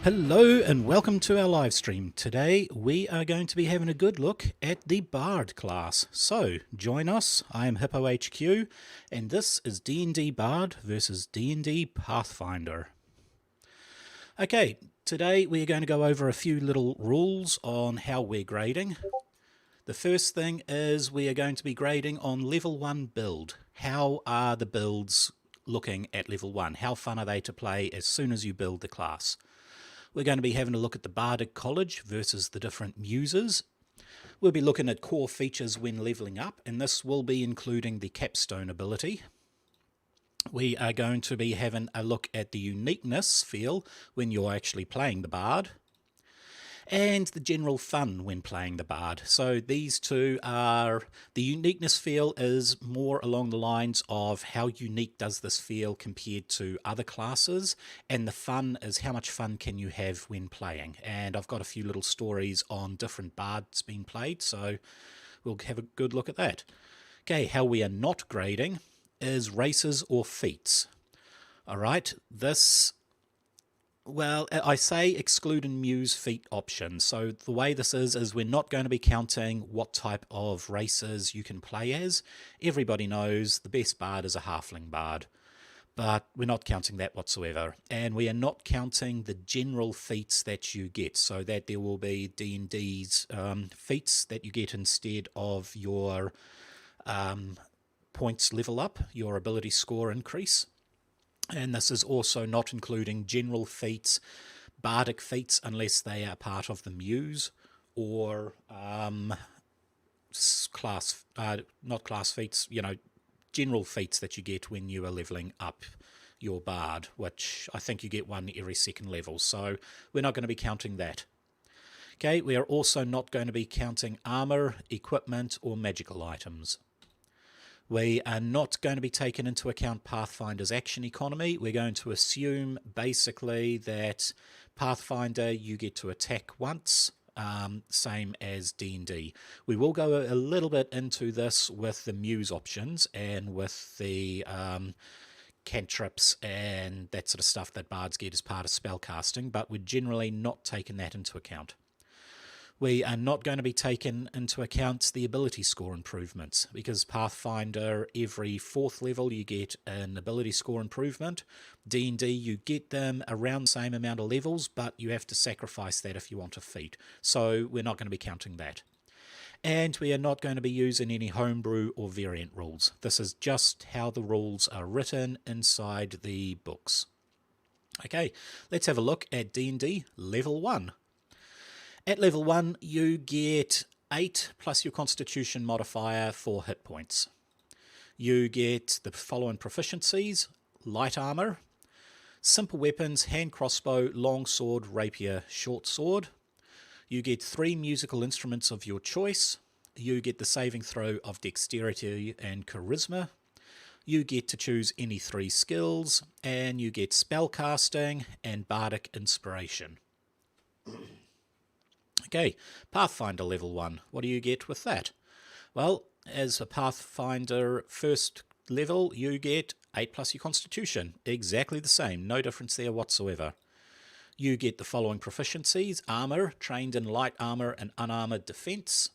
Hello and welcome to our live stream. Today we are going to be having a good look at the Bard class. So join us, I am Hippo HQ and this is D&D Bard versus D&D Pathfinder. Okay, today we are going to go over a few little rules on how we're grading. The first thing is we are going to be grading on level 1 build. How are the builds looking at level 1? How fun are they to play as soon as you build the class? We're going to be having a look at the Bardic College versus the different muses. We'll be looking at core features when leveling up, and this will be including the capstone ability. We are going to be having a look at the uniqueness feel when you're actually playing the Bard, and the general fun when playing the Bard. So these two are, the uniqueness feel is more along the lines of how unique does this feel compared to other classes, and the fun is how much fun can you have when playing. And I've got a few little stories on different Bards being played, so we'll have a good look at that. Okay, how we are not grading is races or feats. Alright, this... Well, I say excluding muse feat options. So the way this is we're not going to be counting what type of races you can play as. Everybody knows the best bard is a halfling bard, but we're not counting that whatsoever. And we are not counting the general feats that you get, so that there will be D&D's feats that you get instead of your points level up, your ability score increase. And this is also not including general feats, bardic feats, unless they are part of the muse, or not class feats, general feats that you get when you are leveling up your bard, which I think you get one every second level, so we're not going to be counting that. Okay, we are also not going to be counting armor, equipment, or magical items. We are not going to be taking into account Pathfinder's action economy. We're going to assume basically that Pathfinder you get to attack once, same as D&D. We will go a little bit into this with the muse options and with the cantrips and that sort of stuff that bards get as part of spellcasting, but we're generally not taking that into account. We are not going to be taking into account the ability score improvements, because Pathfinder, every 4th level you get an ability score improvement. D&D you get them around the same amount of levels, but you have to sacrifice that if you want a feat. So we're not going to be counting that. And we are not going to be using any homebrew or variant rules. This is just how the rules are written inside the books. Okay, let's have a look at D&D level 1. At level 1, you get 8 plus your constitution modifier for hit points. You get the following proficiencies: light armor, simple weapons, hand crossbow, long sword, rapier, short sword. You get 3 musical instruments of your choice. You get the saving throw of dexterity and charisma. You get to choose any 3 skills, and you get spellcasting and bardic inspiration. Okay, Pathfinder level 1. What do you get with that? Well, as a Pathfinder first level, you get 8 plus your constitution. Exactly the same, no difference there whatsoever. You get the following proficiencies: armor, trained in light armor and unarmored defense.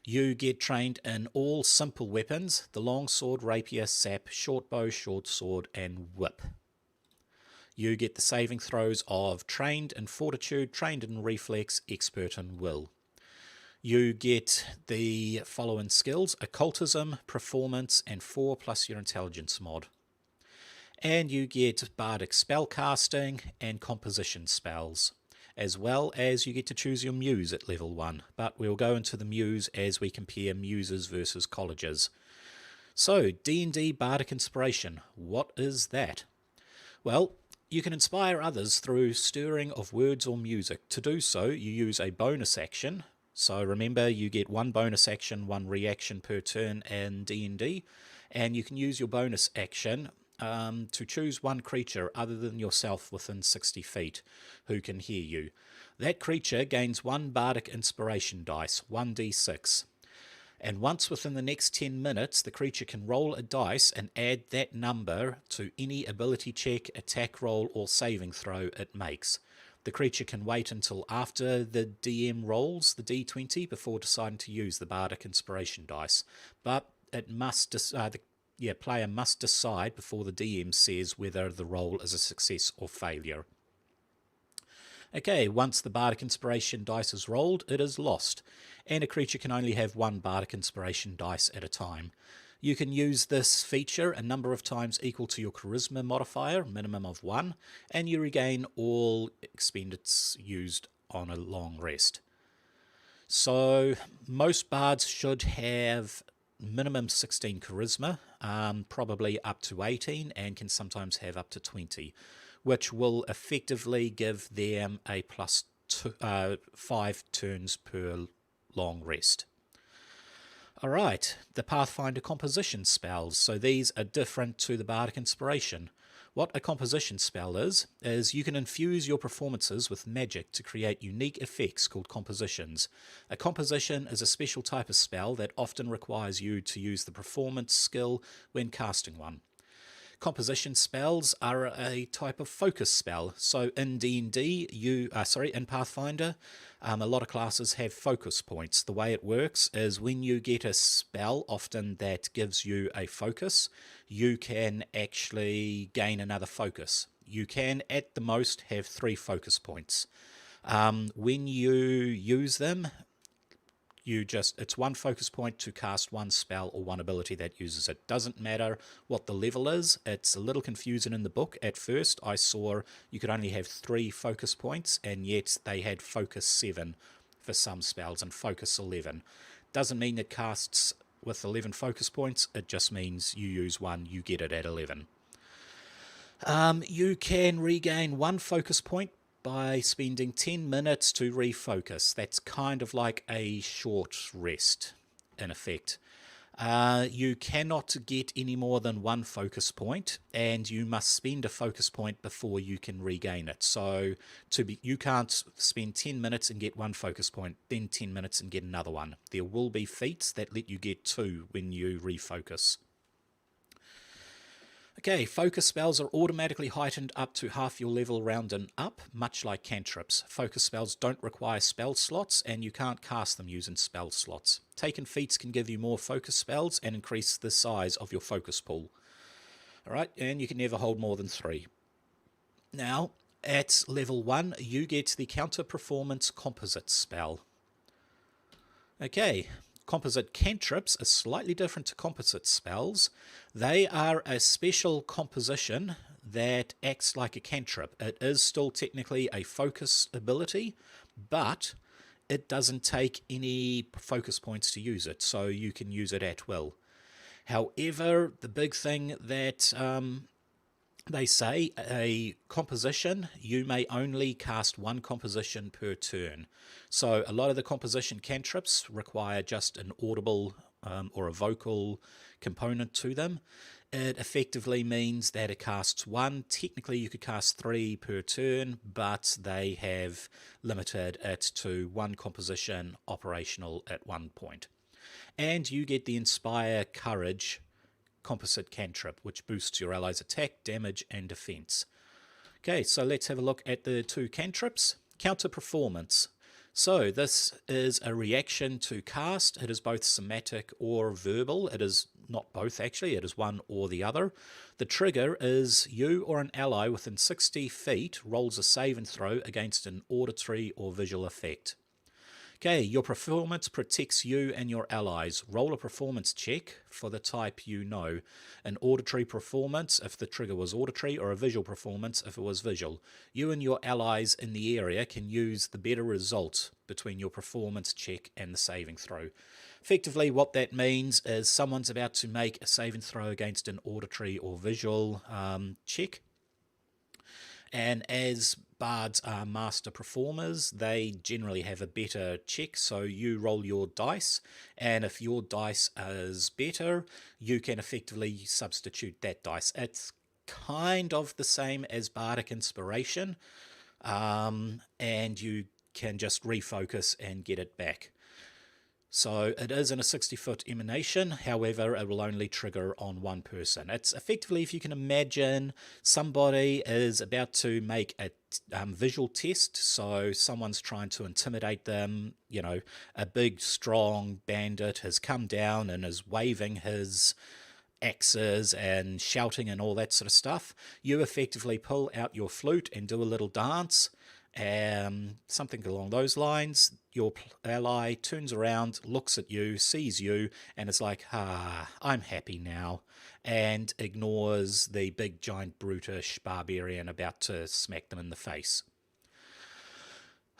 You get trained in all simple weapons: the long sword, rapier, sap, short bow, short sword, and whip. You get the saving throws of trained in fortitude, trained in reflex, expert in will. You get the following skills: occultism, performance, and 4 plus your intelligence mod. And you get bardic spellcasting and composition spells, as well as you get to choose your muse at level 1, but we'll go into the muse as we compare muses versus colleges. So, D&D Bardic Inspiration, what is that? Well, you can inspire others through stirring of words or music. To do so, you use a bonus action. So remember, you get 1 bonus action, 1 reaction per turn in D&D, and you can use your bonus action to choose 1 creature other than yourself within 60 feet who can hear you. That creature gains 1 bardic inspiration dice, 1d6. And once within the next 10 minutes, the creature can roll a dice and add that number to any ability check, attack roll, or saving throw it makes. The creature can wait until after the DM rolls the d20 before deciding to use the Bardic Inspiration dice, but it must the player must decide before the DM says whether the roll is a success or failure. Okay, once the Bardic Inspiration dice is rolled, it is lost, and a creature can only have one Bardic Inspiration dice at a time. You can use this feature a number of times equal to your Charisma modifier, minimum of 1, and you regain all expenditures used on a long rest. So most bards should have minimum 16 Charisma, probably up to 18, and can sometimes have up to 20. Which will effectively give them a plus 5 turns per long rest. Alright, the Pathfinder composition spells. So these are different to the Bardic Inspiration. What a composition spell is you can infuse your performances with magic to create unique effects called compositions. A composition is a special type of spell that often requires you to use the performance skill when casting one. Composition spells are a type of focus spell. So in D&D, in Pathfinder, a lot of classes have focus points. The way it works is when you get a spell, often that gives you a focus, you can actually gain another focus. You can, at the most, have 3 focus points. When you use them, it's 1 focus point to cast 1 spell or 1 ability that uses it. Doesn't matter what the level is. It's a little confusing in the book. At first I saw you could only have 3 focus points, and yet they had focus 7 for some spells and focus 11. Doesn't mean it casts with 11 focus points. It just means you use 1, you get it at 11. You can regain 1 focus point by spending 10 minutes to refocus. That's kind of like a short rest, in effect. You cannot get any more than 1 focus point, and you must spend a focus point before you can regain it. So you can't spend 10 minutes and get 1 focus point, then 10 minutes and get another one. There will be feats that let you get 2 when you refocus. Okay, focus spells are automatically heightened up to half your level round and up, much like cantrips. Focus spells don't require spell slots, and you can't cast them using spell slots. Taken feats can give you more focus spells and increase the size of your focus pool. Alright, and you can never hold more than 3. Now, at level 1, you get the Counter Performance Composite spell. Okay, composite cantrips are slightly different to composite spells. They are a special composition that acts like a cantrip. It is still technically a focus ability, but it doesn't take any focus points to use it, so you can use it at will. However, the big thing that they say, a composition, you may only cast 1 composition per turn. So a lot of the composition cantrips require just an audible or a vocal component to them. It effectively means that it casts 1. Technically you could cast 3 per turn, but they have limited it to 1 composition operational at 1 point. And you get the Inspire Courage composite cantrip, which boosts your allies' attack, damage, and defense. Okay, so let's have a look at the 2 cantrips. Counter Performance. So this is a reaction to cast. It is both somatic or verbal. It is not both, actually. It is one or the other. The trigger is you or an ally within 60 feet rolls a save and throw against an auditory or visual effect. Okay, your performance protects you and your allies. Roll a performance check for the type you know. An auditory performance if the trigger was auditory, or a visual performance if it was visual. You and your allies in the area can use the better result between your performance check and the saving throw. Effectively, what that means is someone's about to make a saving throw against an auditory or visual check. And as bards are master performers, they generally have a better check, so you roll your dice, and if your dice is better, you can effectively substitute that dice. It's kind of the same as Bardic Inspiration, and you can just refocus and get it back. So it is in a 60-foot emanation, however, it will only trigger on one person. It's effectively, if you can imagine, somebody is about to make a visual test, so someone's trying to intimidate them, a big, strong bandit has come down and is waving his axes and shouting and all that sort of stuff. You effectively pull out your flute and do a little dance, something along those lines. Your ally turns around, looks at you, sees you, and is like, I'm happy now, and ignores the big, giant, brutish barbarian about to smack them in the face.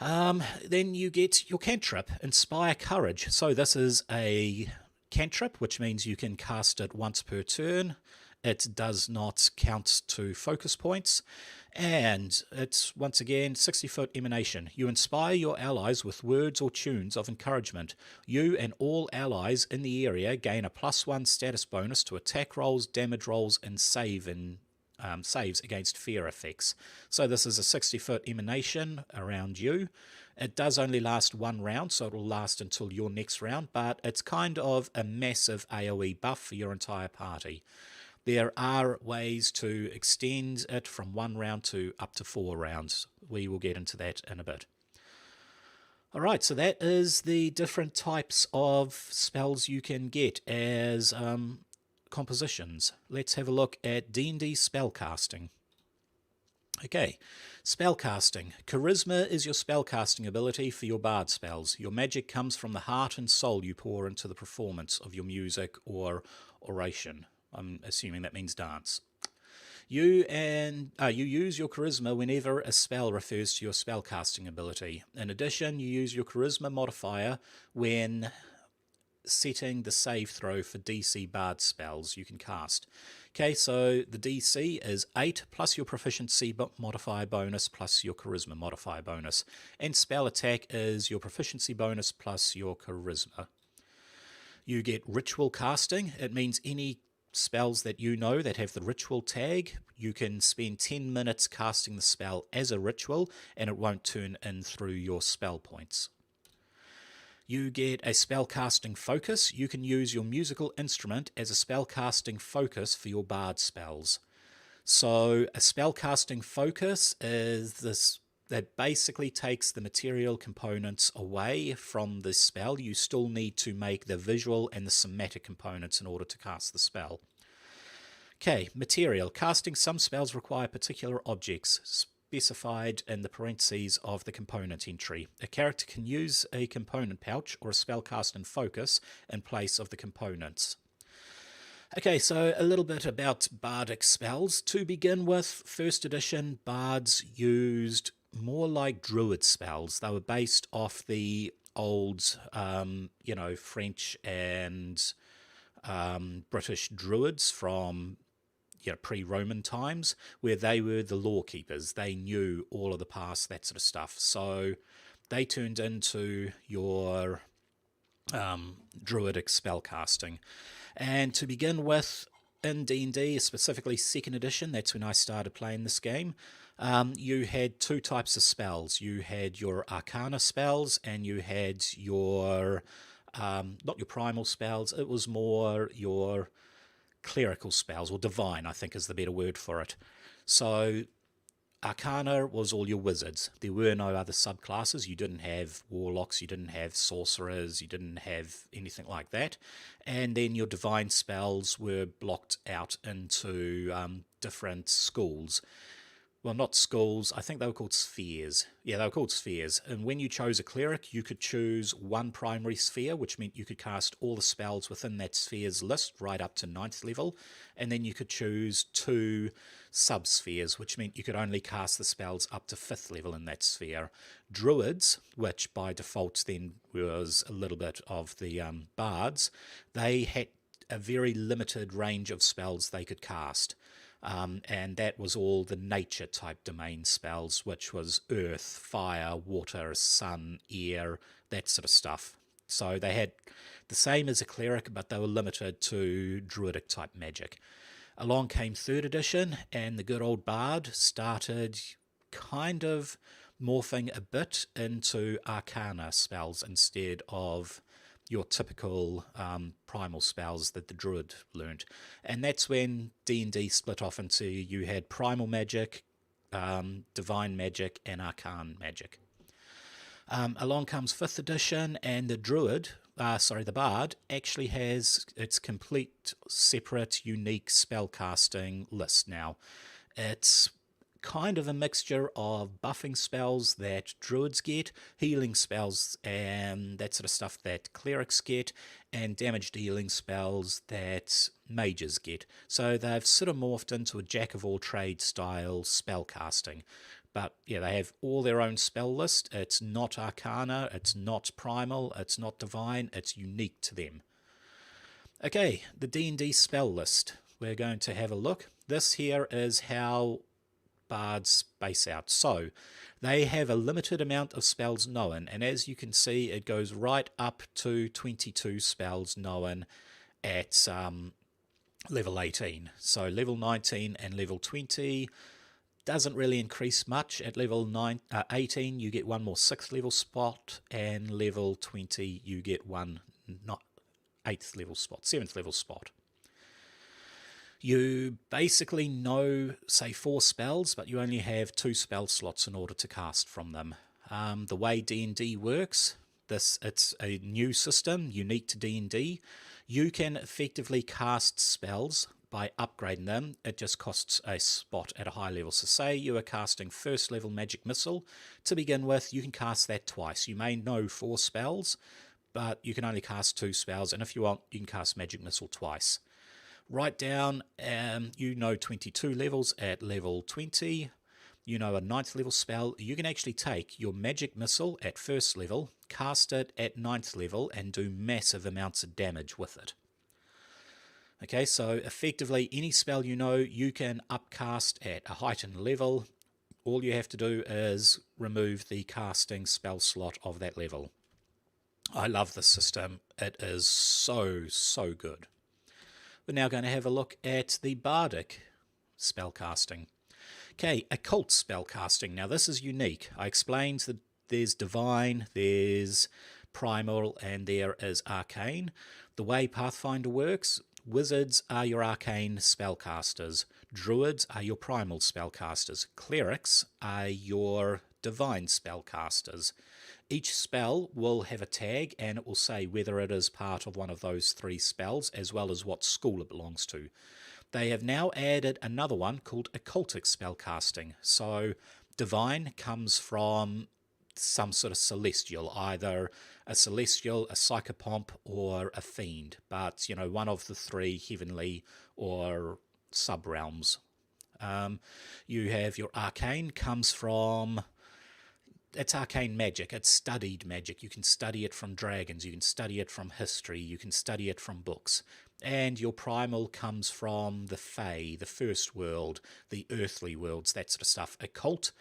Then you get your cantrip, Inspire Courage. So this is a cantrip, which means you can cast it once per turn. It does not count to focus points. And it's, once again, 60-foot emanation. You inspire your allies with words or tunes of encouragement. You and all allies in the area gain a +1 status bonus to attack rolls, damage rolls, and saves against fear effects. So this is a 60-foot emanation around you. It does only last one round, so it will last until your next round, but it's kind of a massive AoE buff for your entire party. There are ways to extend it from 1 round to up to 4 rounds. We will get into that in a bit. Alright, so that is the different types of spells you can get as compositions. Let's have a look at D&D spellcasting. Okay, spellcasting. Charisma is your spellcasting ability for your bard spells. Your magic comes from the heart and soul you pour into the performance of your music or oration. I'm assuming that means dance. You use your charisma whenever a spell refers to your spellcasting ability. In addition, you use your charisma modifier when setting the save throw for DC bard spells you can cast. Okay, so the DC is 8 plus your proficiency modifier bonus plus your charisma modifier bonus. And spell attack is your proficiency bonus plus your charisma. You get ritual casting. It means any spells that you know that have the ritual tag, you can spend 10 minutes casting the spell as a ritual and it won't turn in through your spell points. You get a spellcasting focus. You can use your musical instrument as a spellcasting focus for your bard spells. So a spellcasting focus is this that basically takes the material components away from the spell. You still need to make the visual and the somatic components in order to cast the spell. Okay, material. Casting some spells require particular objects specified in the parentheses of the component entry. A character can use a component pouch or a spellcast and focus in place of the components. Okay, so a little bit about bardic spells. To begin with, first edition bards used more like druid spells. They were based off the old, French and British druids from pre-Roman times, where they were the law keepers. They knew all of the past, that sort of stuff. So they turned into your druidic spellcasting. And to begin with, in D&D, specifically 2nd edition, that's when I started playing this game, you had 2 types of spells. You had your arcana spells and you had your, not your primal spells, it was more your clerical spells, or divine, I think is the better word for it. So Arcana was all your wizards. There were no other subclasses. You didn't have warlocks, you didn't have sorcerers, you didn't have anything like that. And then your divine spells were blocked out into different schools. Well, not schools, I think they were called spheres. Yeah, they were called spheres. And when you chose a cleric, you could choose one primary sphere, which meant you could cast all the spells within that sphere's list right up to 9th level. And then you could choose 2 subspheres, which meant you could only cast the spells up to 5th level in that sphere. Druids, which by default then was a little bit of the bards, they had a very limited range of spells they could cast. And that was all the nature type domain spells, which was earth, fire, water, sun, air, that sort of stuff. So they had the same as a cleric, but they were limited to druidic type magic. Along came 3rd edition, and the good old bard started kind of morphing a bit into arcana spells instead of your typical primal spells that the druid learnt. And that's when D&D split off into, you had primal magic, divine magic, and arcane magic. Along comes 5th edition, and the the bard, actually has its complete, separate, unique spellcasting list now. It's kind of a mixture of buffing spells that druids get, healing spells and that sort of stuff that clerics get, and damage dealing spells that mages get. So they've sort of morphed into a jack-of-all-trades style spellcasting. But yeah, they have all their own spell list. It's not arcana, it's not primal, it's not divine, it's unique to them. Okay, the D&D spell list. We're going to have a look. This here is how bards space out. So they have a limited amount of spells known, and as you can see, it goes right up to 22 spells known at level 18. So level 19 and level 20 doesn't really increase much. At level 18 you get one more 6th level spot, and level 20 you get one 8th level spot, 7th level spot. You basically know, say, 4 spells, but you only have 2 spell slots in order to cast from them. The way D&D works, it's a new system, unique to D&D. You can effectively cast spells by upgrading them. It just costs a spot at a high level. So say you are casting 1st level Magic Missile. To begin with, you can cast that twice. You may know 4 spells, but you can only cast 2 spells, and if you want, you can cast Magic Missile twice. Right down, you know 22 levels at level 20. You know a 9th level spell. You can actually take your Magic Missile at 1st level, cast it at 9th level, and do massive amounts of damage with it. Okay, so effectively any spell you know, you can upcast at a heightened level. All you have to do is remove the casting spell slot of that level. I love this system. It is so, so good. We're now going to have a look at the Bardic spellcasting. Okay, occult spellcasting. Now this is unique. I explained that there's divine, there's primal, and there is arcane. The way Pathfinder works, wizards are your arcane spellcasters, druids are your primal spellcasters, clerics are your divine spellcasters. Each spell will have a tag, and it will say whether it is part of one of those 3 spells, as well as what school it belongs to. They have now added another one called occultic spellcasting. So divine comes from some sort of celestial, either a celestial, a psychopomp, or a fiend. But, you know, one of the 3 heavenly or sub-realms. You have your arcane, comes from... It's arcane magic, it's studied magic. You can study it from dragons, you can study it from history, you can study it from books. And your primal comes from the Fae, the first world, the earthly worlds, that sort of stuff. Occult,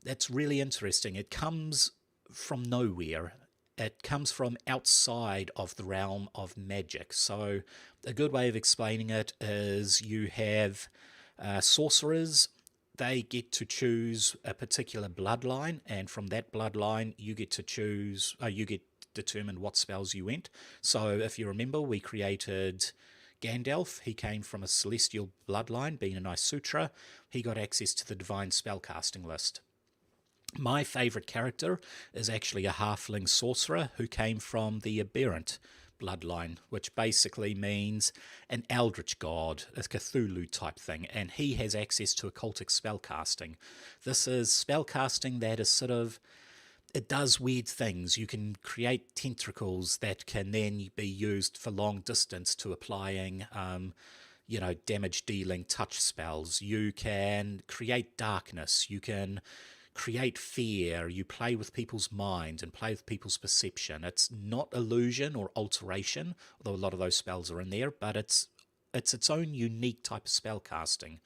that's really interesting. It comes from nowhere. It comes from outside of the realm of magic. So a good way of explaining it is you have sorcerers. They get to choose a particular bloodline, and from that bloodline you get to choose, you get determined what spells you went. So if you remember, we created Gandalf. He came from a celestial bloodline, being a Nysutra. He got access to the divine spellcasting list. My favourite character is actually a halfling sorcerer who came from the Aberrant bloodline, which basically means an eldritch god, a Cthulhu type thing, and he has access to occultic spellcasting. This is spellcasting that is sort of, it does weird things. You can create tentacles that can then be used for long distance to applying damage dealing touch spells. You can create darkness, you can create fear, you play with people's mind and play with people's perception. It's not illusion or alteration, although a lot of those spells are in there, but it's its own unique type of spell casting.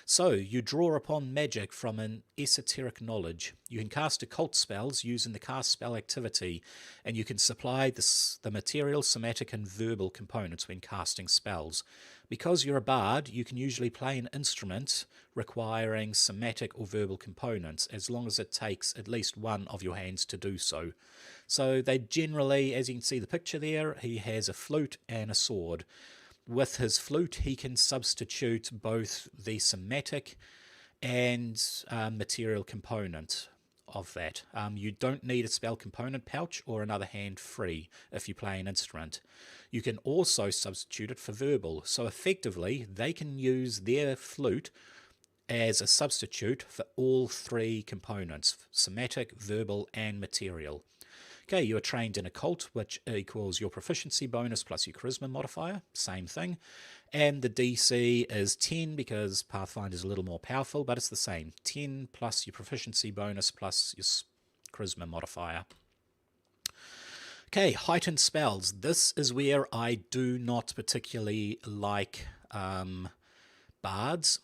So you draw upon magic from an esoteric knowledge. You can cast occult spells using the cast spell activity, and you can supply the material, somatic, and verbal components when casting spells. Because you're a bard, you can usually play an instrument requiring somatic or verbal components, as long as it takes at least one of your hands to do so. So they generally, as you can see the picture there, he has a flute and a sword. With his flute, he can substitute both the somatic and material component of that. You don't need a spell component pouch or another hand free if you play an instrument. You can also substitute it for verbal, so effectively they can use their flute as a substitute for all three components: somatic, verbal, and material. Okay, you are trained in occult, which equals your proficiency bonus plus your charisma modifier, same thing. And the DC is 10 because Pathfinder is a little more powerful, but it's the same. 10 plus your proficiency bonus plus your charisma modifier. Okay, heightened spells. This is where I do not particularly like bards.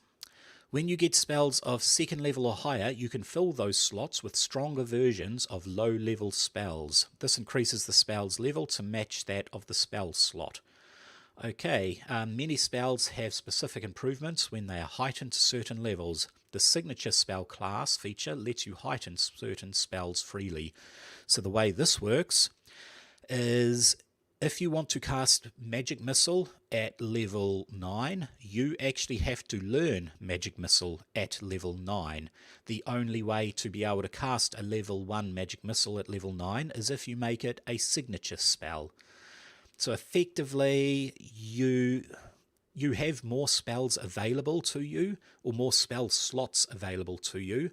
When you get spells of second level or higher, you can fill those slots with stronger versions of low-level spells. This increases the spell's level to match that of the spell slot. Okay, many spells have specific improvements when they are heightened to certain levels. The signature spell class feature lets you heighten certain spells freely. So the way this works is, if you want to cast Magic Missile at level 9, you actually have to learn Magic Missile at level 9. The only way to be able to cast a level 1 Magic Missile at level 9 is if you make it a signature spell. So effectively, you have more spells available to you, or more spell slots available to you,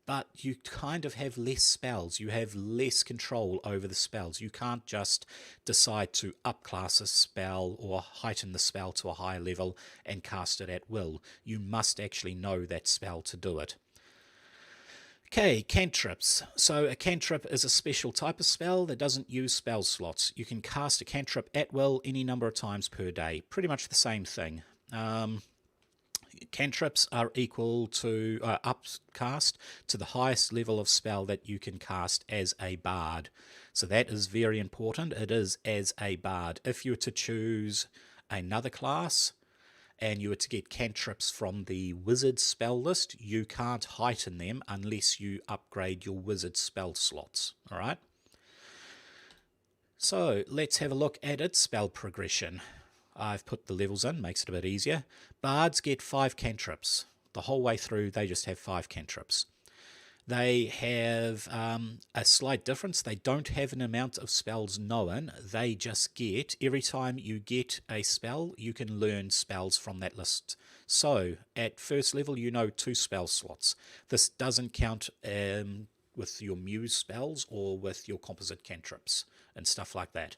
but you kind of have less spells. You have less control over the spells. You can't just decide to upclass a spell or heighten the spell to a higher level and cast it at will. You must actually know that spell to do it. Okay, cantrips. So a cantrip is a special type of spell that doesn't use spell slots. You can cast a cantrip at will any number of times per day. Pretty much the same thing. Cantrips are equal to upcast to the highest level of spell that you can cast as a bard. So that is very important. It is as a bard. If you were to choose another class and you were to get cantrips from the wizard spell list, you can't heighten them unless you upgrade your wizard spell slots. All right. So let's have a look at its spell progression. I've put the levels in, makes it a bit easier. Bards get 5 cantrips. The whole way through, they just have 5 cantrips. They have a slight difference. They don't have an amount of spells known. They just get, every time you get a spell, you can learn spells from that list. So, at first level, you know 2 spell slots. This doesn't count with your muse spells or with your composite cantrips and stuff like that.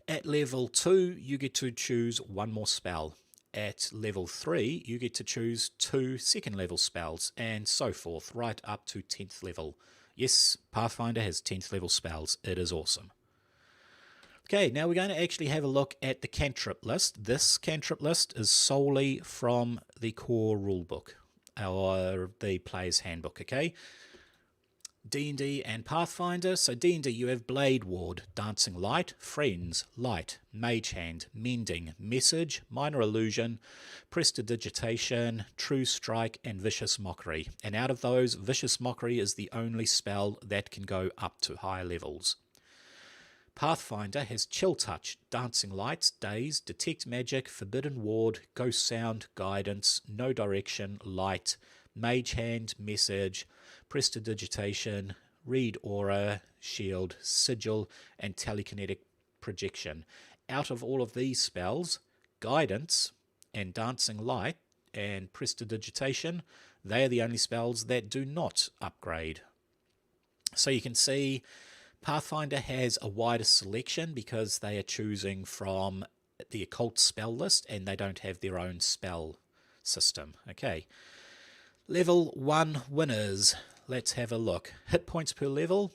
At level 2, you get to choose 1 more spell. At level 3, you get to choose 2 second level spells, and so forth, right up to 10th level. Yes, Pathfinder has 10th level spells. It is awesome. Okay, now we're going to actually have a look at the cantrip list. This cantrip list is solely from the core rulebook, or the player's handbook, okay? D&D and Pathfinder. So D&D, you have Blade Ward, Dancing Light, Friends, Light, Mage Hand, Mending, Message, Minor Illusion, Prestidigitation, True Strike, and Vicious Mockery. And out of those, Vicious Mockery is the only spell that can go up to higher levels. Pathfinder has Chill Touch, Dancing Lights, Daze, Detect Magic, Forbidden Ward, Ghost Sound, Guidance, No Direction, Light, Mage Hand, Message, Prestidigitation, Read Aura, Shield, Sigil, and Telekinetic Projection. Out of all of these spells, Guidance and Dancing Light and Prestidigitation, they are the only spells that do not upgrade. So you can see Pathfinder has a wider selection because they are choosing from the occult spell list and they don't have their own spell system. Okay. Level 1 winners. Let's have a look. Hit points per level.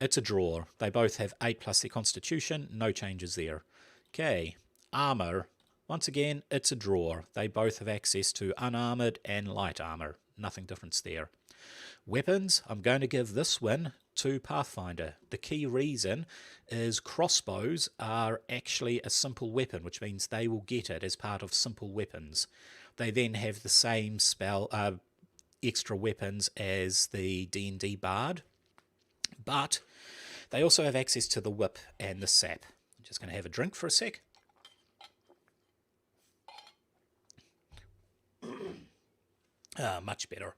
It's a draw. They both have 8 plus their constitution. No changes there. Okay. Armor. Once again, it's a draw. They both have access to unarmored and light armor. nothing different there. Weapons, I'm going to give this one to Pathfinder. The key reason is crossbows are actually a simple weapon, which means they will get it as part of simple weapons. They then have the same extra weapons as the D&D Bard, but they also have access to the whip and the sap. I'm just going to have a drink for a sec. Much better.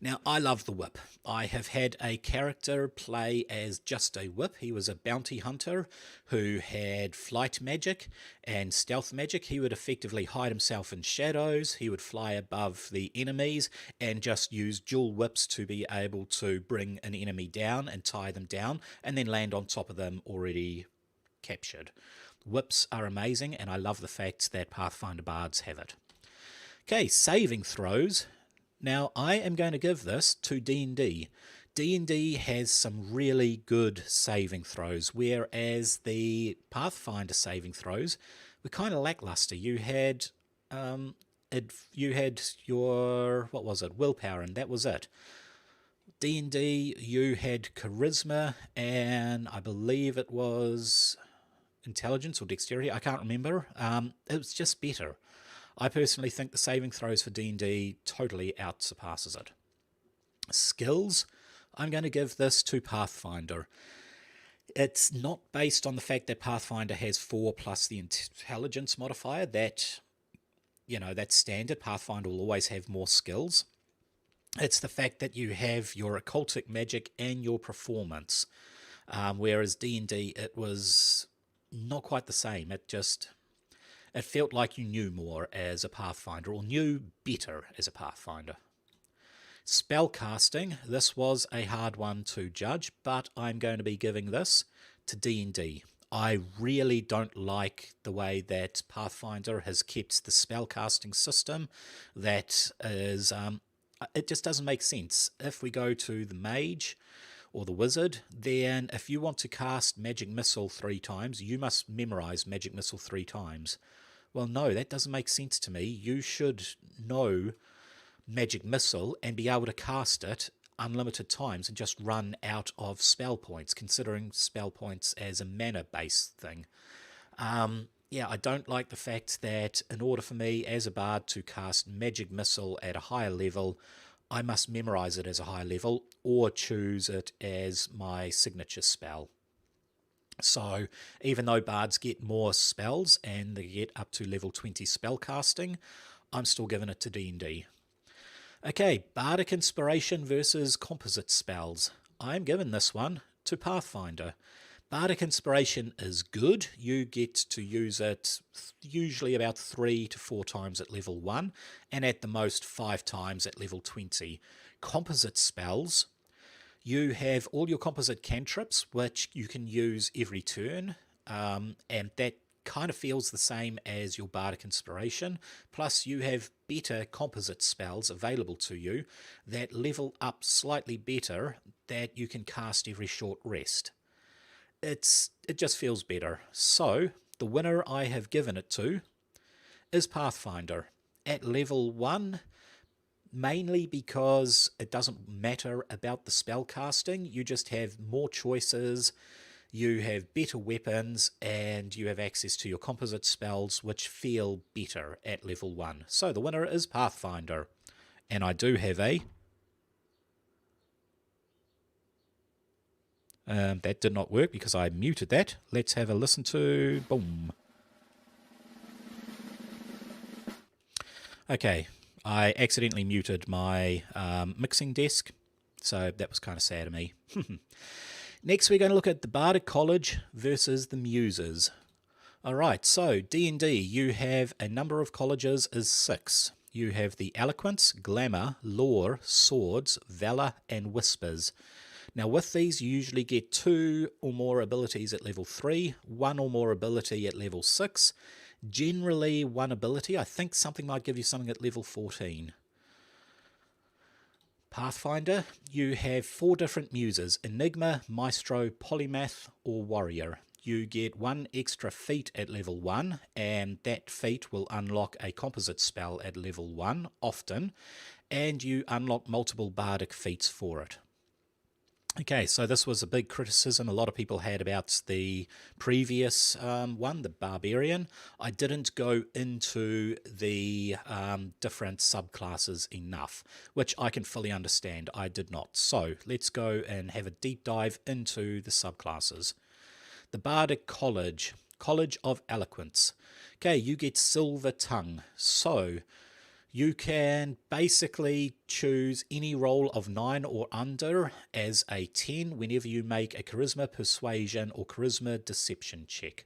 Now, I love the whip. I have had a character play as just a whip. He was a bounty hunter who had flight magic and stealth magic. He would effectively hide himself in shadows. He would fly above the enemies and just use dual whips to be able to bring an enemy down and tie them down and then land on top of them already captured. Whips are amazing, and I love the fact that Pathfinder Bards have it. Okay, saving throws. Now, I am going to give this to D&D. D&D has some really good saving throws, whereas the Pathfinder saving throws were kind of lackluster. You had your, what was it, willpower, and that was it. D&D, you had charisma, and I believe it was intelligence or dexterity. I can't remember. It was just better. I personally think the saving throws for D&D totally outsurpasses it. Skills, I'm going to give this to Pathfinder. It's not based on the fact that Pathfinder has 4 plus the intelligence modifier. That's standard. Pathfinder will always have more skills. It's the fact that you have your occultic magic and your performance, whereas D&D, it was not quite the same. It felt like you knew more as a Pathfinder, or knew better as a Pathfinder. Spellcasting, this was a hard one to judge, but I'm going to be giving this to D&D. I really don't like the way that Pathfinder has kept the spellcasting system. That is, it just doesn't make sense. If we go to the mage or the wizard, then if you want to cast Magic Missile 3 times, you must memorize Magic Missile 3 times. Well, no, that doesn't make sense to me. You should know Magic Missile and be able to cast it unlimited times and just run out of spell points, considering spell points as a mana-based thing. I don't like the fact that in order for me as a bard to cast Magic Missile at a higher level, I must memorize it as a higher level or choose it as my signature spell. So even though bards get more spells and they get up to level 20 spellcasting, I'm still giving it to D&D. Okay, Bardic Inspiration versus Composite Spells. I'm giving this one to Pathfinder. Bardic Inspiration is good. You get to use it usually about 3 to 4 times at level 1 and at the most 5 times at level 20. Composite Spells, you have all your composite cantrips, which you can use every turn, and that kind of feels the same as your Bardic Inspiration. Plus, you have better composite spells available to you that level up slightly better that you can cast every short rest. It just feels better. So, the winner I have given it to is Pathfinder. At level 1, mainly because it doesn't matter about the spell casting. You just have more choices, you have better weapons, and you have access to your composite spells, which feel better at level 1. So the winner is Pathfinder. And I do have a... that did not work because I muted that. Let's have a listen to... Boom. Okay. I accidentally muted my mixing desk, so that was kind of sad of me. Next, we're going to look at the Bardic College versus the Muses. Alright, so D&D, you have a number of colleges as 6. You have the Eloquence, Glamour, Lore, Swords, Valor, and Whispers. Now with these, you usually get 2 or more abilities at level 3, 1 or more ability at level 6, generally 1 ability. I think something might give you something at level 14. Pathfinder, you have 4 different muses: Enigma, Maestro, Polymath, or Warrior. you get 1 extra feat at level 1, and that feat will unlock a composite spell at level 1 often, and you unlock multiple bardic feats for it. Okay, so this was a big criticism a lot of people had about the previous one, the Barbarian. I didn't go into the different subclasses enough, which I can fully understand. I did not. So let's go and have a deep dive into the subclasses. The Bardic College, College of Eloquence. Okay, you get Silver Tongue. So you can basically choose any roll of 9 or under as a 10 whenever you make a Charisma, Persuasion, or Charisma Deception check.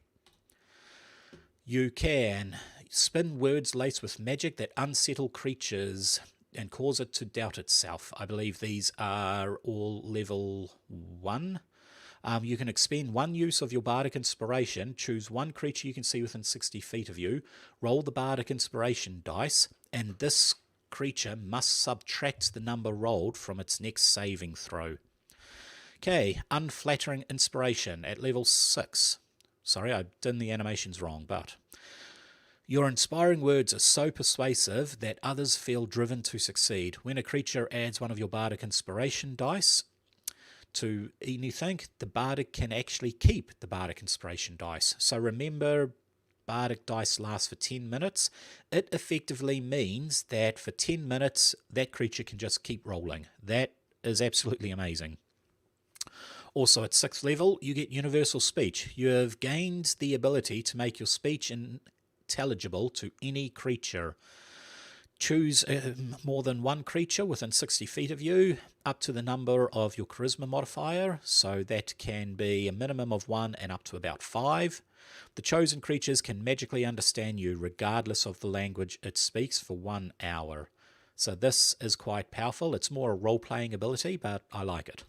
You can spin words laced with magic that unsettle creatures and cause it to doubt itself. I believe these are all level 1. You can expend 1 use of your Bardic Inspiration, choose 1 creature you can see within 60 feet of you, roll the Bardic Inspiration dice, and this creature must subtract the number rolled from its next saving throw. Okay, Unflattering Inspiration at level 6. Sorry, I've done the animations wrong, but your inspiring words are so persuasive that others feel driven to succeed. When a creature adds 1 of your Bardic Inspiration dice to anything, the Bardic can actually keep the Bardic Inspiration dice. So remember, Bardic dice lasts for 10 minutes. It effectively means that for 10 minutes, that creature can just keep rolling. That is absolutely amazing. Also at 6th level, you get Universal Speech. You have gained the ability to make your speech intelligible to any creature. Choose more than 1 creature within 60 feet of you, up to the number of your charisma modifier, so that can be a minimum of 1 and up to about 5. The chosen creatures can magically understand you regardless of the language it speaks for 1 hour. So this is quite powerful. It's more a role-playing ability, but I like it.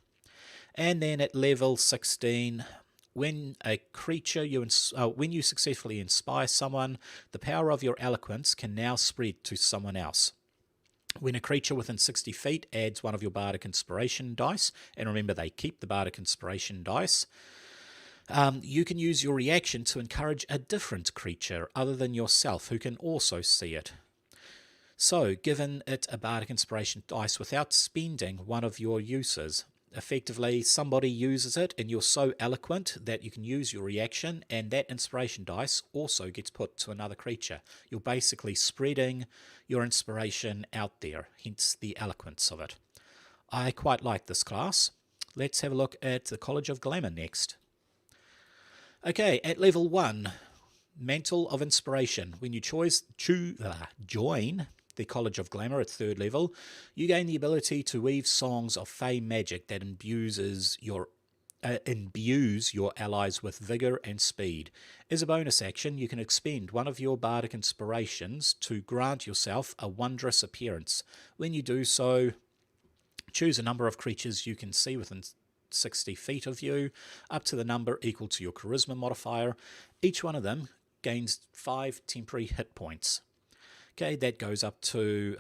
And then at level 16, when when you successfully inspire someone, the power of your eloquence can now spread to someone else. When a creature within 60 feet adds 1 of your Bardic Inspiration dice, and remember they keep the Bardic Inspiration dice, you can use your reaction to encourage a different creature other than yourself who can also see it. So, given it a Bardic Inspiration dice without spending 1 of your uses. Effectively, somebody uses it and you're so eloquent that you can use your reaction, and that inspiration dice also gets put to another creature. You're basically spreading your inspiration out there, hence the eloquence of it. I quite like this class. Let's have a look at the College of Glamour next. Okay, at level 1, Mantle of Inspiration. When you join the College of Glamour at 3rd level, you gain the ability to weave songs of fey magic that imbues your allies with vigor and speed. As a bonus action, you can expend 1 of your Bardic Inspirations to grant yourself a wondrous appearance. When you do so, choose a number of creatures you can see within 60 feet of you, up to the number equal to your Charisma modifier. Each one of them gains 5 temporary hit points. Okay, that goes up to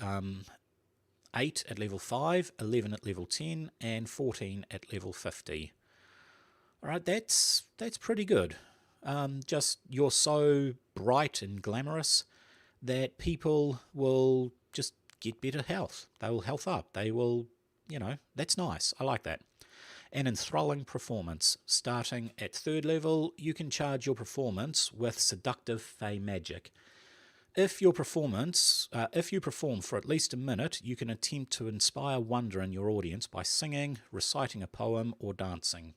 8 at level 5, 11 at level 10, and 14 at level 50. Alright, that's pretty good. Just you're so bright and glamorous that people will just get better health. They will health up. They will, that's nice. I like that. An enthralling performance. Starting at 3rd level, you can charge your performance with seductive fey magic. If you perform for at least a minute, you can attempt to inspire wonder in your audience by singing, reciting a poem, or dancing.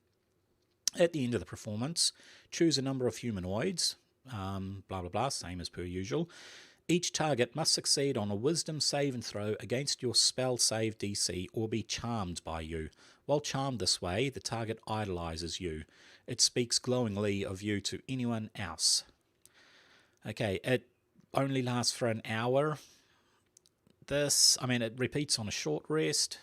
At the end of the performance, choose a number of humanoids, blah blah blah, same as per usual. Each target must succeed on a wisdom save and throw against your spell save DC or be charmed by you. While charmed this way, the target idolizes you. It speaks glowingly of you to anyone else. Okay, it only lasts for an hour. It repeats on a short rest.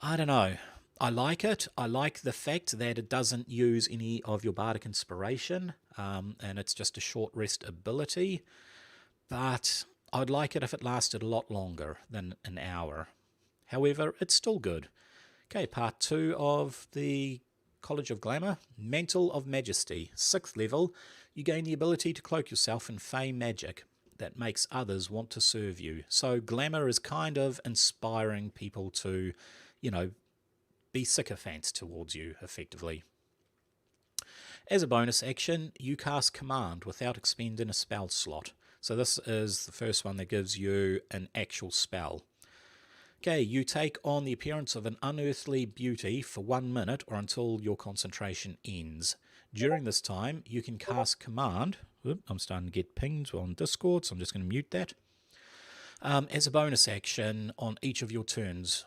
I don't know. I like it. I like the fact that it doesn't use any of your Bardic Inspiration, and it's just a short rest ability. But I'd like it if it lasted a lot longer than an hour. However, it's still good. Okay, part 2 of the College of Glamour, Mantle of Majesty. 6th level, you gain the ability to cloak yourself in fey magic that makes others want to serve you. So glamour is kind of inspiring people to, you know, be sycophants towards you, effectively. As a bonus action, you cast Command without expending a spell slot. So this is the first one that gives you an actual spell. Okay, you take on the appearance of an unearthly beauty for 1 minute or until your concentration ends. During this time, you can cast Command. I'm starting to get pinged on Discord, so I'm just going to mute that. As a bonus action on each of your turns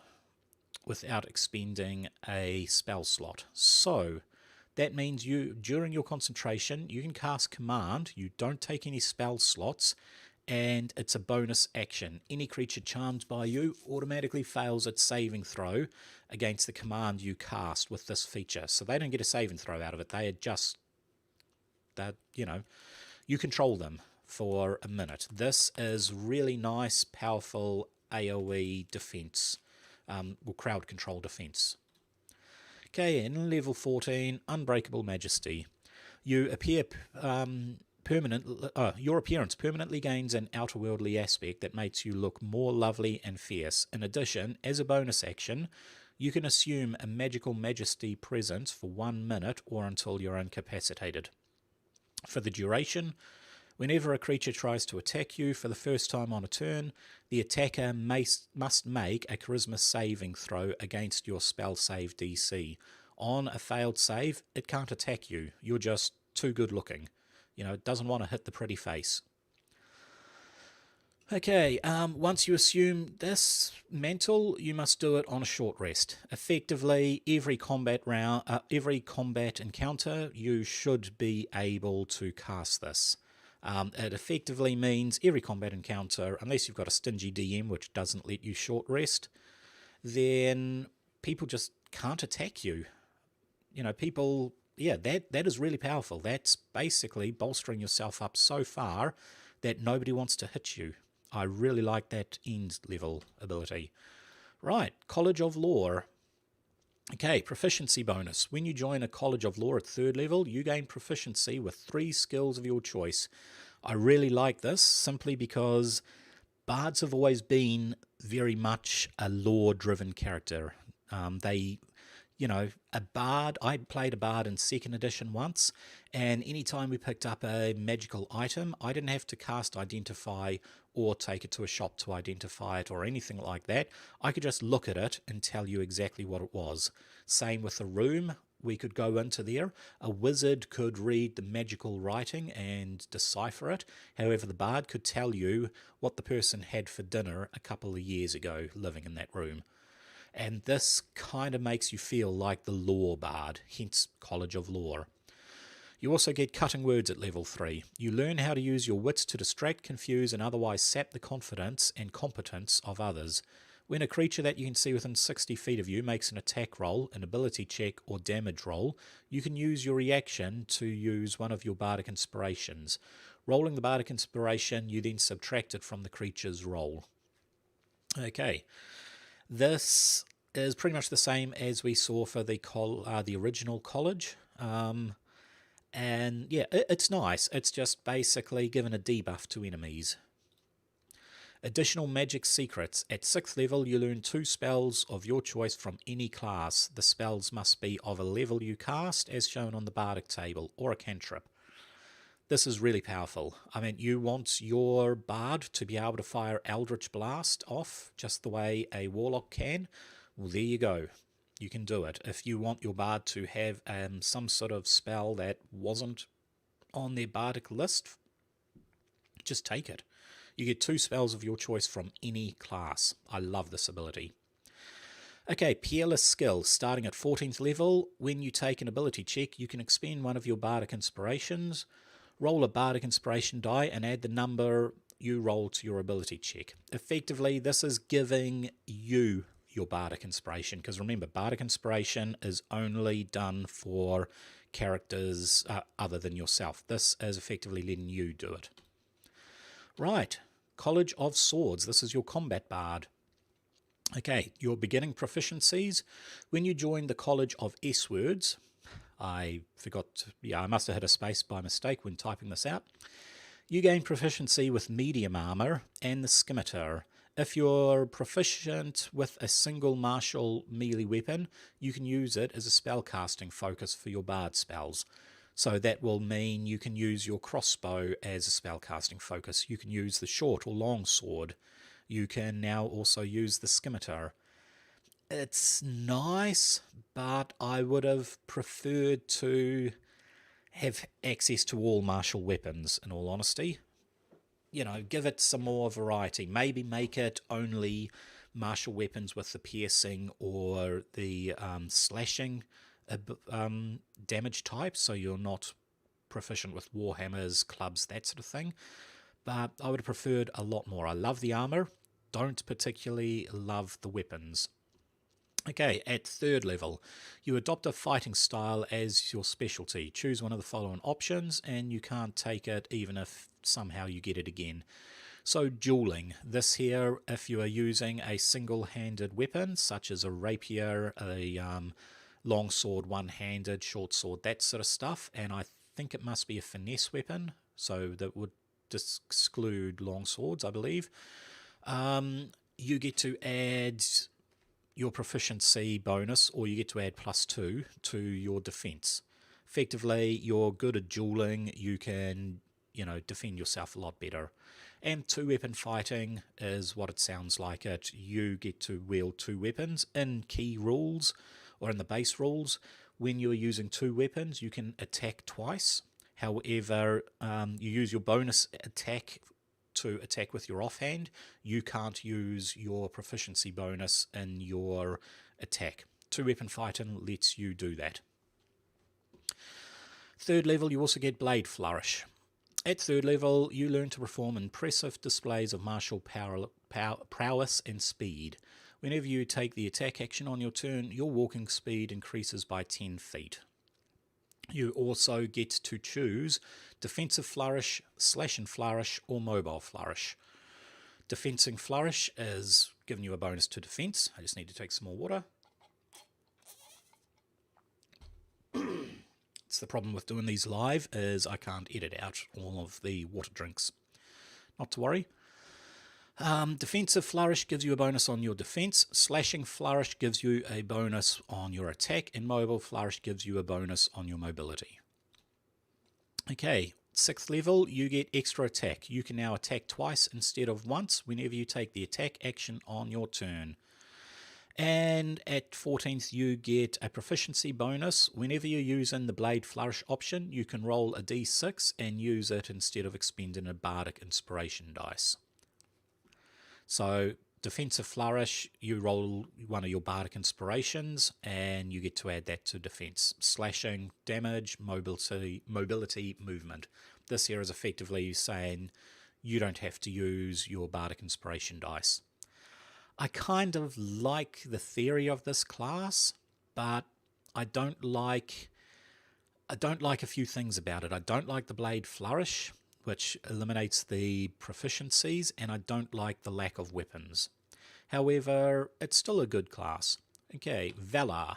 without expending a spell slot. So that means you, during your concentration, you can cast Command. You don't take any spell slots, and it's a bonus action. Any creature charmed by you automatically fails its saving throw against the command you cast with this feature. So they don't get a saving throw out of it. They are just, that, you know, you control them for a minute. This is really nice, powerful AoE defense, or crowd control defense. Okay, in level 14, Unbreakable Majesty. You appear your appearance permanently gains an outerworldly aspect that makes you look more lovely and fierce. In addition, as a bonus action, you can assume a magical majesty presence for 1 minute or until you're incapacitated. For the duration, whenever a creature tries to attack you for the first time on a turn, the attacker must make a charisma saving throw against your spell save DC. On a failed save, it can't attack you. You're just too good looking. You know, it doesn't want to hit the pretty face. Okay, once you assume this mantle, you must do it on a short rest. Effectively, every combat encounter, you should be able to cast this. It effectively means every combat encounter, unless you've got a stingy DM which doesn't let you short rest, then people just can't attack you. You know, people, yeah, that is really powerful. That's basically bolstering yourself up so far that nobody wants to hit you. I really like that end level ability. Right, College of Lore. Okay, proficiency bonus. When you join a College of Lore at 3rd level, you gain proficiency with 3 skills of your choice. I really like this simply because Bards have always been very much a lore-driven character. You know, a bard, I played a bard in 2nd edition once, and anytime we picked up a magical item, I didn't have to cast Identify or take it to a shop to identify it or anything like that. I could just look at it and tell you exactly what it was. Same with the room. We could go into there. A wizard could read the magical writing and decipher it. However, the bard could tell you what the person had for dinner a couple of years ago living in that room. And this kind of makes you feel like the lore bard, hence College of Lore. You also get cutting words at level 3. You learn how to use your wits to distract, confuse, and otherwise sap the confidence and competence of others. When a creature that you can see within 60 feet of you makes an attack roll, an ability check, or damage roll, you can use your reaction to use one of your Bardic inspirations. Rolling the Bardic inspiration, you then subtract it from the creature's roll. Okay. This is pretty much the same as we saw for the original college. And yeah, it's nice. It's just basically given a debuff to enemies. Additional magic secrets. At 6th level, you learn 2 spells of your choice from any class. The spells must be of a level you cast, as shown on the Bardic table, or a cantrip. This is really powerful. I mean, you want your bard to be able to fire Eldritch Blast off just the way a warlock can. Well, there you go. You can do it. If you want your bard to have some sort of spell that wasn't on their bardic list, just take it. You get 2 spells of your choice from any class. I love this ability. Okay, Peerless Skill. Starting at 14th level, when you take an ability check, you can expend one of your bardic inspirations. Roll a Bardic Inspiration die and add the number you roll to your ability check. Effectively, this is giving you your Bardic Inspiration, because remember, Bardic Inspiration is only done for characters other than yourself. This is effectively letting you do it. Right, College of Swords. This is your combat bard. Okay, your beginning proficiencies. When you join the College of S-Words, I forgot, I must have hit a space by mistake when typing this out. You gain proficiency with medium armor and the scimitar. If you're proficient with a single martial melee weapon, you can use it as a spellcasting focus for your bard spells. So that will mean you can use your crossbow as a spellcasting focus. You can use the short or long sword. You can now also use the scimitar. It's nice, but I would have preferred to have access to all martial weapons, in all honesty. Give it some more variety. Maybe make it only martial weapons with the piercing or the slashing damage type, so you're not proficient with warhammers, clubs, that sort of thing. But I would have preferred a lot more. I love the armor, don't particularly love the weapons. Okay, at 3rd level, you adopt a fighting style as your specialty. Choose one of the following options, and you can't take it even if somehow you get it again. So dueling. This here, if you are using a single-handed weapon, such as a rapier, a long sword, one-handed, short sword, that sort of stuff, and I think it must be a finesse weapon, so that would exclude long swords, I believe. You get to add your proficiency bonus, or you get to add +2 to your defense. Effectively, you're good at dueling, you can, defend yourself a lot better. And 2-weapon fighting is what it sounds like it. You get to wield 2 weapons. In key rules, or in the base rules, when you're using 2 weapons, you can attack twice. However, you use your bonus attack to attack with your offhand. You can't use your proficiency bonus in your attack. 2-weapon fighting lets you do that. 3rd level, you also get Blade Flourish. At 3rd level, you learn to perform impressive displays of martial prowess and speed. Whenever you take the attack action on your turn, your walking speed increases by 10 feet. You also get to choose Defensive Flourish, Slash and Flourish, or Mobile Flourish. Defensing Flourish is giving you a bonus to defense. I just need to take some more water. It's the problem with doing these live, is I can't edit out all of the water drinks. Not to worry. Defensive Flourish gives you a bonus on your defense. Slashing Flourish gives you a bonus on your attack. And Mobile Flourish gives you a bonus on your mobility. Okay, 6th level, you get extra attack. You can now attack twice instead of once whenever you take the attack action on your turn. And at 14th, you get a proficiency bonus. Whenever you're using the Blade Flourish option, you can roll a d6 and use it instead of expending a Bardic inspiration dice. So, Defensive Flourish, you roll one of your Bardic inspirations and you get to add that to defense. Slashing, damage, mobility, movement. This here is effectively saying you don't have to use your Bardic inspiration dice. I kind of like the theory of this class, but I don't like a few things about it. I don't like the Blade Flourish, which eliminates the proficiencies, and I don't like the lack of weapons. However, it's still a good class. Okay, Valor.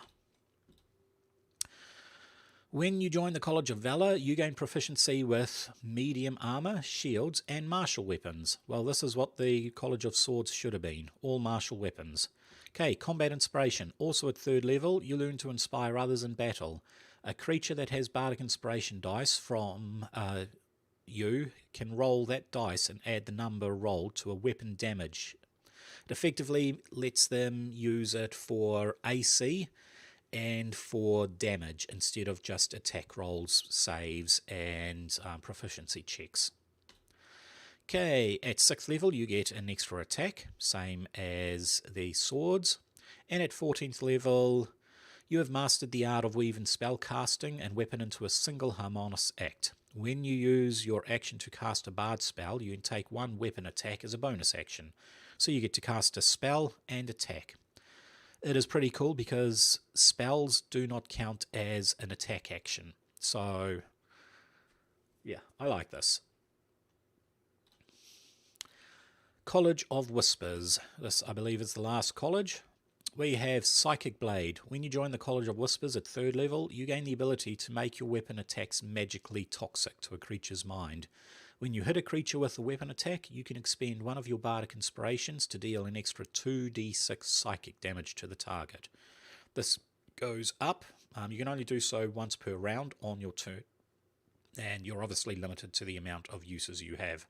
When you join the College of Valor, you gain proficiency with medium armor, shields, and martial weapons. Well, this is what the College of Swords should have been, all martial weapons. Okay, Combat Inspiration. Also at 3rd level, you learn to inspire others in battle. A creature that has Bardic Inspiration dice from you can roll that dice and add the number rolled to a weapon damage. It effectively lets them use it for AC and for damage instead of just attack rolls, saves, and proficiency checks. Okay, at 6th level you get an extra attack, same as the swords. And at 14th level you have mastered the art of weaving spellcasting and weapon into a single harmonious act. When you use your action to cast a bard spell, you can take one weapon attack as a bonus action. So you get to cast a spell and attack. It is pretty cool because spells do not count as an attack action. So, yeah, I like this. College of Whispers. This, I believe, is the last college. We have Psychic Blade. When you join the College of Whispers at 3rd level, you gain the ability to make your weapon attacks magically toxic to a creature's mind. When you hit a creature with a weapon attack, you can expend one of your Bardic inspirations to deal an extra 2d6 psychic damage to the target. This goes up. You can only do so once per round on your turn, and you're obviously limited to the amount of uses you have.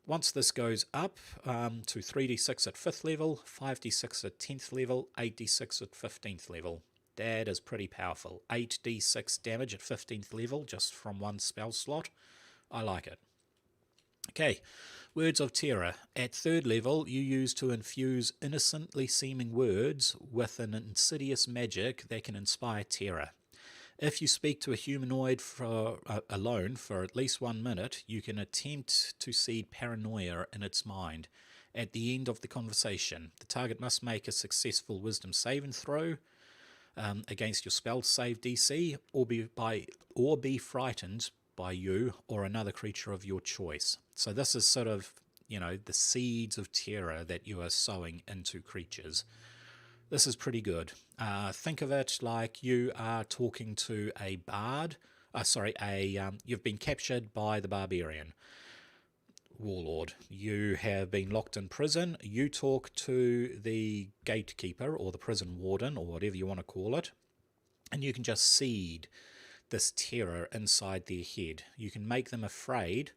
Once this goes up to 3d6 at 5th level, 5d6 at 10th level, 8d6 at 15th level. That is pretty powerful. 8d6 damage at 15th level just from one spell slot. I like it. Okay, Words of Terror. At 3rd level, you use to infuse innocently seeming words with an insidious magic that can inspire terror. If you speak to a humanoid alone for at least 1 minute, you can attempt to seed paranoia in its mind. At the end of the conversation, the target must make a successful wisdom saving throw against your spell save DC, or be frightened by you or another creature of your choice. So this is sort of, the seeds of terror that you are sowing into creatures. This is pretty good. Think of it like you are talking to a bard. You've been captured by the barbarian warlord. You have been locked in prison. You talk to the gatekeeper or the prison warden or whatever you want to call it, and you can just seed this terror inside their head. You can make them afraid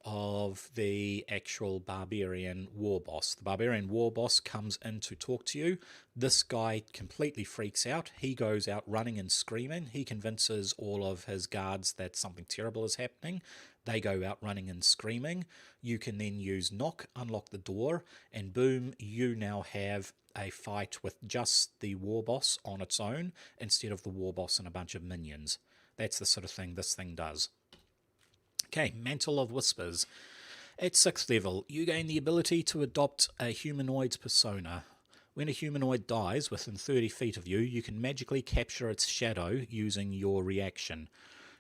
of the actual barbarian war boss. The barbarian war boss comes in to talk to you. This guy completely freaks out. He goes out running and screaming. He convinces all of his guards that something terrible is happening. They go out running and screaming. You can then use knock, unlock the door, and boom, you now have a fight with just the war boss on its own instead of the war boss and a bunch of minions. That's the sort of thing this thing does. Okay, Mantle of Whispers. At 6th level, you gain the ability to adopt a humanoid's persona. When a humanoid dies within 30 feet of you, you can magically capture its shadow using your reaction.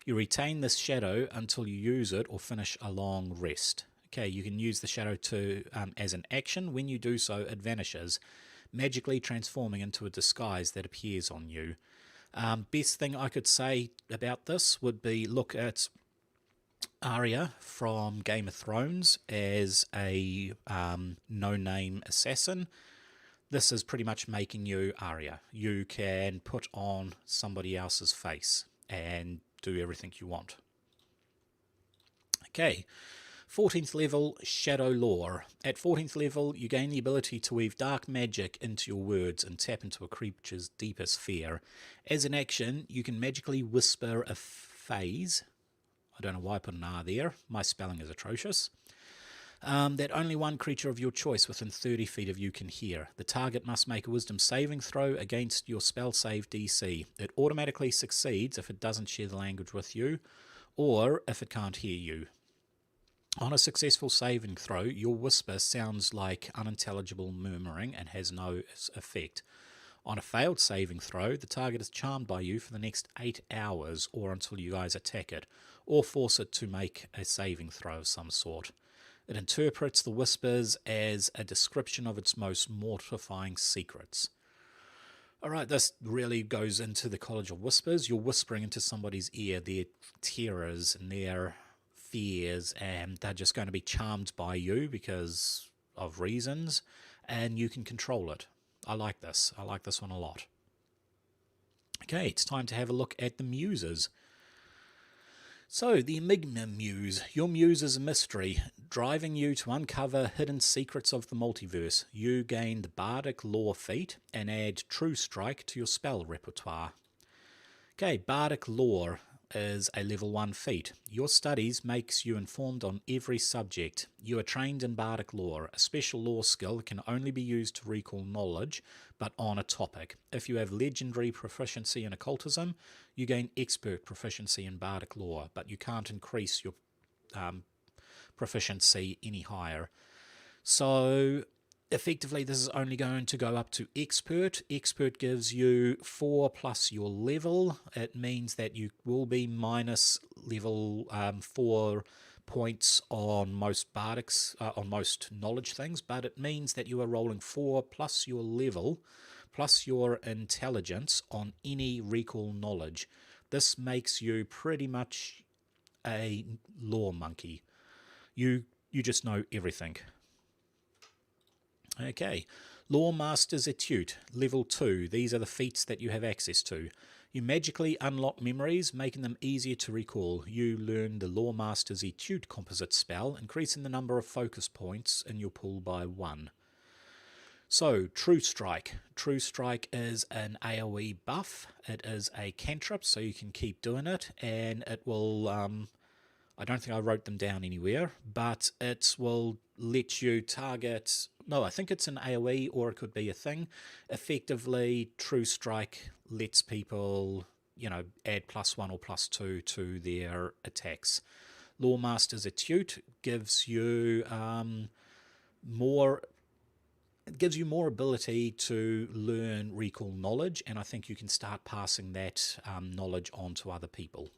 You retain this shadow until you use it or finish a long rest. Okay, you can use the shadow as an action. When you do so, it vanishes, magically transforming into a disguise that appears on you. Best thing I could say about this would be look at Arya from Game of Thrones as a no-name assassin. This is pretty much making you Arya. You can put on somebody else's face and do everything you want. Okay, 14th level, Shadow Lore. At 14th level, you gain the ability to weave dark magic into your words and tap into a creature's deepest fear. As an action, you can magically whisper a phrase. I don't know why I put an R there. My spelling is atrocious. That only one creature of your choice within 30 feet of you can hear. The target must make a wisdom saving throw against your spell save DC. It automatically succeeds if it doesn't share the language with you, or if it can't hear you. On a successful saving throw, your whisper sounds like unintelligible murmuring and has no effect. On a failed saving throw, the target is charmed by you for the next 8 hours or until you guys attack it, or force it to make a saving throw of some sort. It interprets the whispers as a description of its most mortifying secrets. Alright, this really goes into the College of Whispers. You're whispering into somebody's ear their terrors and their fears, and they're just going to be charmed by you because of reasons, and you can control it. I like this. I like this one a lot. Okay, it's time to have a look at the muses. So, the Enigma Muse. Your muse is a mystery, driving you to uncover hidden secrets of the multiverse. You gain the Bardic Lore feat and add True Strike to your spell repertoire. Okay, Bardic Lore is a level 1 feat. Your studies makes you informed on every subject. You are trained in Bardic Lore, a special lore skill that can only be used to recall knowledge, but on a topic. If you have legendary proficiency in occultism, you gain expert proficiency in Bardic Lore, but you can't increase your proficiency any higher. So effectively, this is only going to go up to expert. Expert gives you 4 plus your level. It means that you will be minus level 4 points on most bardics, on most knowledge things, but it means that you are rolling 4 plus your level plus your intelligence on any recall knowledge. This makes you pretty much a lore monkey. You just know everything. Okay, Lore Master's Attute, level 2. These are the feats that you have access to. You magically unlock memories, making them easier to recall. You learn the Lore Master's Attute composite spell, increasing the number of focus points in your pool by 1. So, True Strike. True Strike is an AoE buff. It is a cantrip, so you can keep doing it, and it will... I don't think I wrote them down anywhere, but it will let you target... No, I think it's an AoE, or it could be a thing. Effectively, True Strike lets people, add +1 or +2 to their attacks. Lore Master's Attute gives you more... It gives you more ability to learn recall knowledge, and I think you can start passing that knowledge on to other people.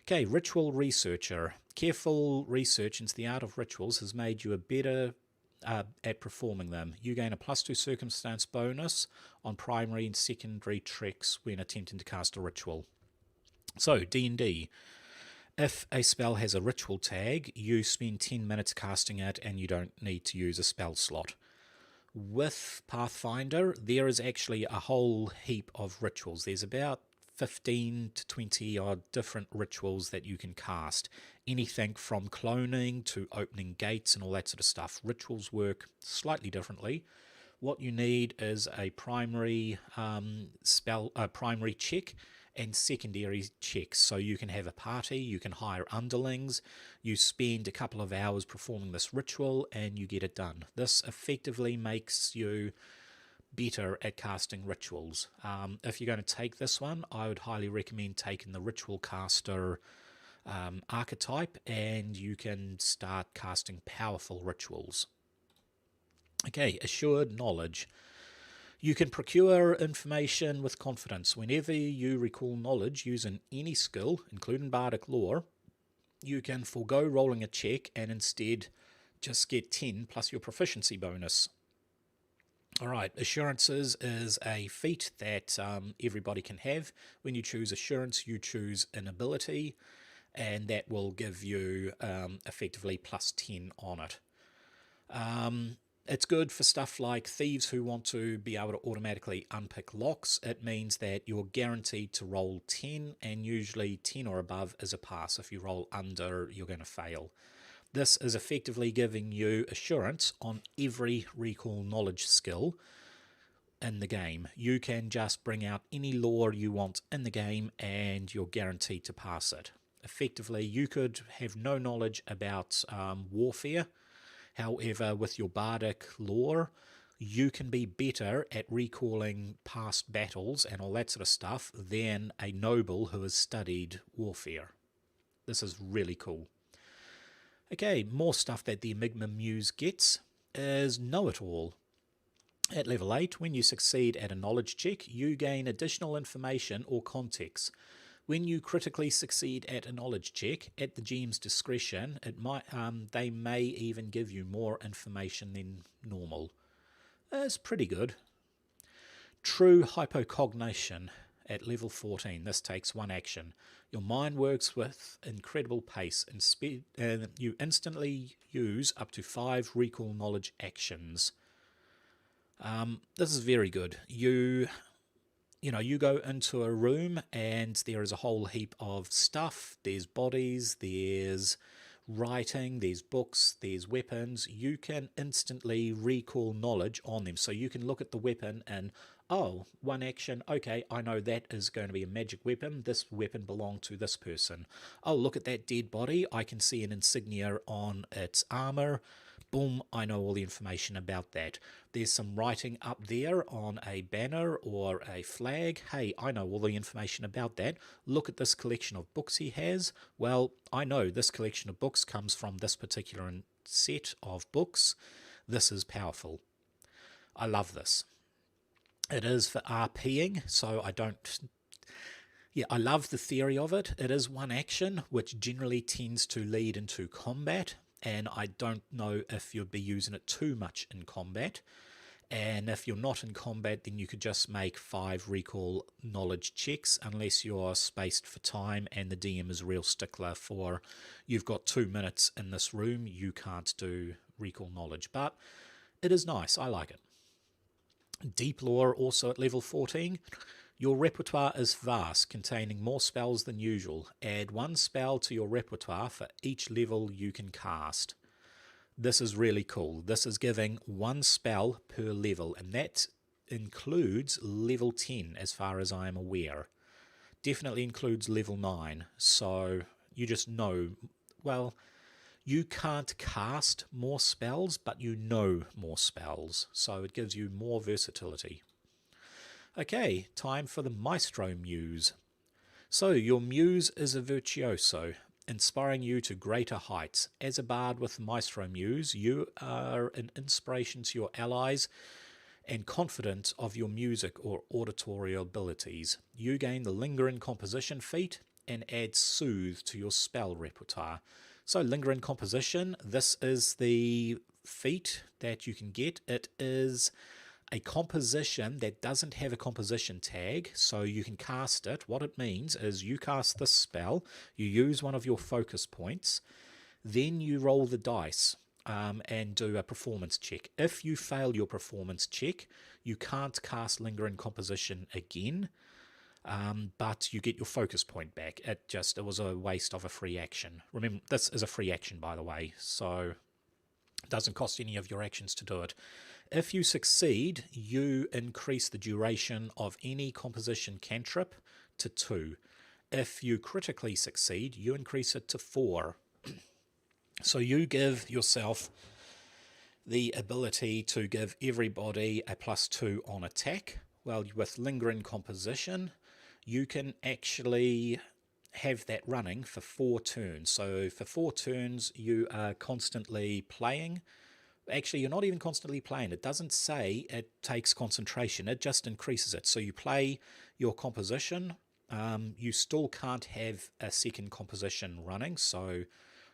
Okay, Ritual Researcher. Careful research into the art of rituals has made you a better at performing them. You gain a +2 circumstance bonus on primary and secondary tricks when attempting to cast a ritual. So, D&D. If a spell has a ritual tag, you spend 10 minutes casting it and you don't need to use a spell slot. With Pathfinder, there is actually a whole heap of rituals. There's about 15 to 20 odd different rituals that you can cast. Anything from cloning to opening gates and all that sort of stuff. Rituals work slightly differently. What you need is a primary primary check and secondary checks. So you can have a party, you can hire underlings, you spend a couple of hours performing this ritual and you get it done. This effectively makes you better at casting rituals. If you're going to take this one, I would highly recommend taking the ritual caster archetype, and you can start casting powerful rituals. Okay, Assured Knowledge. You can procure information with confidence. Whenever you recall knowledge using any skill, including Bardic lore, you can forego rolling a check and instead just get 10 plus your proficiency bonus. Alright, Assurances is a feat that everybody can have. When you choose Assurance, you choose an ability, and that will give you effectively +10 on it. It's good for stuff like thieves who want to be able to automatically unpick locks. It means that you're guaranteed to roll 10, and usually 10 or above is a pass. If you roll under, you're going to fail. This is effectively giving you assurance on every recall knowledge skill in the game. You can just bring out any lore you want in the game and you're guaranteed to pass it. Effectively, you could have no knowledge about warfare. However, with your Bardic lore, you can be better at recalling past battles and all that sort of stuff than a noble who has studied warfare. This is really cool. Okay, more stuff that the Enigma Muse gets is Know-It-All. At level 8, when you succeed at a knowledge check, you gain additional information or context. When you critically succeed at a knowledge check, at the GM's discretion, they may even give you more information than normal. It's pretty good. True Hypocognition at level 14. This takes 1 action. Your mind works with incredible pace and speed, and you instantly use up to 5 recall knowledge actions. This is very good. You go into a room and there is a whole heap of stuff. There's bodies, there's writing, there's books, there's weapons. You can instantly recall knowledge on them. So you can look at the weapon and, oh, 1 action, okay, I know that is going to be a magic weapon. This weapon belonged to this person. Oh, look at that dead body. I can see an insignia on its armor. Boom, I know all the information about that. There's some writing up there on a banner or a flag. Hey, I know all the information about that. Look at this collection of books he has. Well, I know this collection of books comes from this particular set of books. This is powerful. I love this. It is for RPing, so I don't... Yeah, I love the theory of it. It is 1 action, which generally tends to lead into combat, and I don't know if you'd be using it too much in combat. And if you're not in combat, then you could just make 5 recall knowledge checks, unless you're spaced for time and the DM is a real stickler for you've got 2 minutes in this room, you can't do recall knowledge. But it is nice, I like it. Deep lore also at level 14. Your repertoire is vast, containing more spells than usual. Add 1 spell to your repertoire for each level you can cast. This is really cool. This is giving 1 spell per level, and that includes level 10 as far as I am aware. Definitely includes level 9, so you just know, well, you can't cast more spells, but you know more spells, so it gives you more versatility. Okay, time for the Maestro Muse. So your muse is a virtuoso, inspiring you to greater heights. As a bard with the Maestro Muse, you are an inspiration to your allies and confident of your music or auditorial abilities. You gain the Linger in Composition feat and add Soothe to your spell repertoire. So Linger in Composition, this is the feat that you can get. It is a composition that doesn't have a composition tag, so you can cast it. What it means is you cast this spell, you use one of your focus points, then you roll the dice and do a performance check. If you fail your performance check, you can't cast Linger in Composition again, but you get your focus point back. It was a waste of a free action. Remember, this is a free action, by the way, so it doesn't cost any of your actions to do it. If you succeed, you increase the duration of any composition cantrip to 2. If you critically succeed, you increase it to 4. So you give yourself the ability to give everybody a +2 on attack. Well, with Linger in Composition, you can actually have that running for 4 turns. So for 4 turns, you are constantly playing. Actually, you're not even constantly playing. It doesn't say it takes concentration. It just increases it. So you play your composition. You still can't have a second composition running, so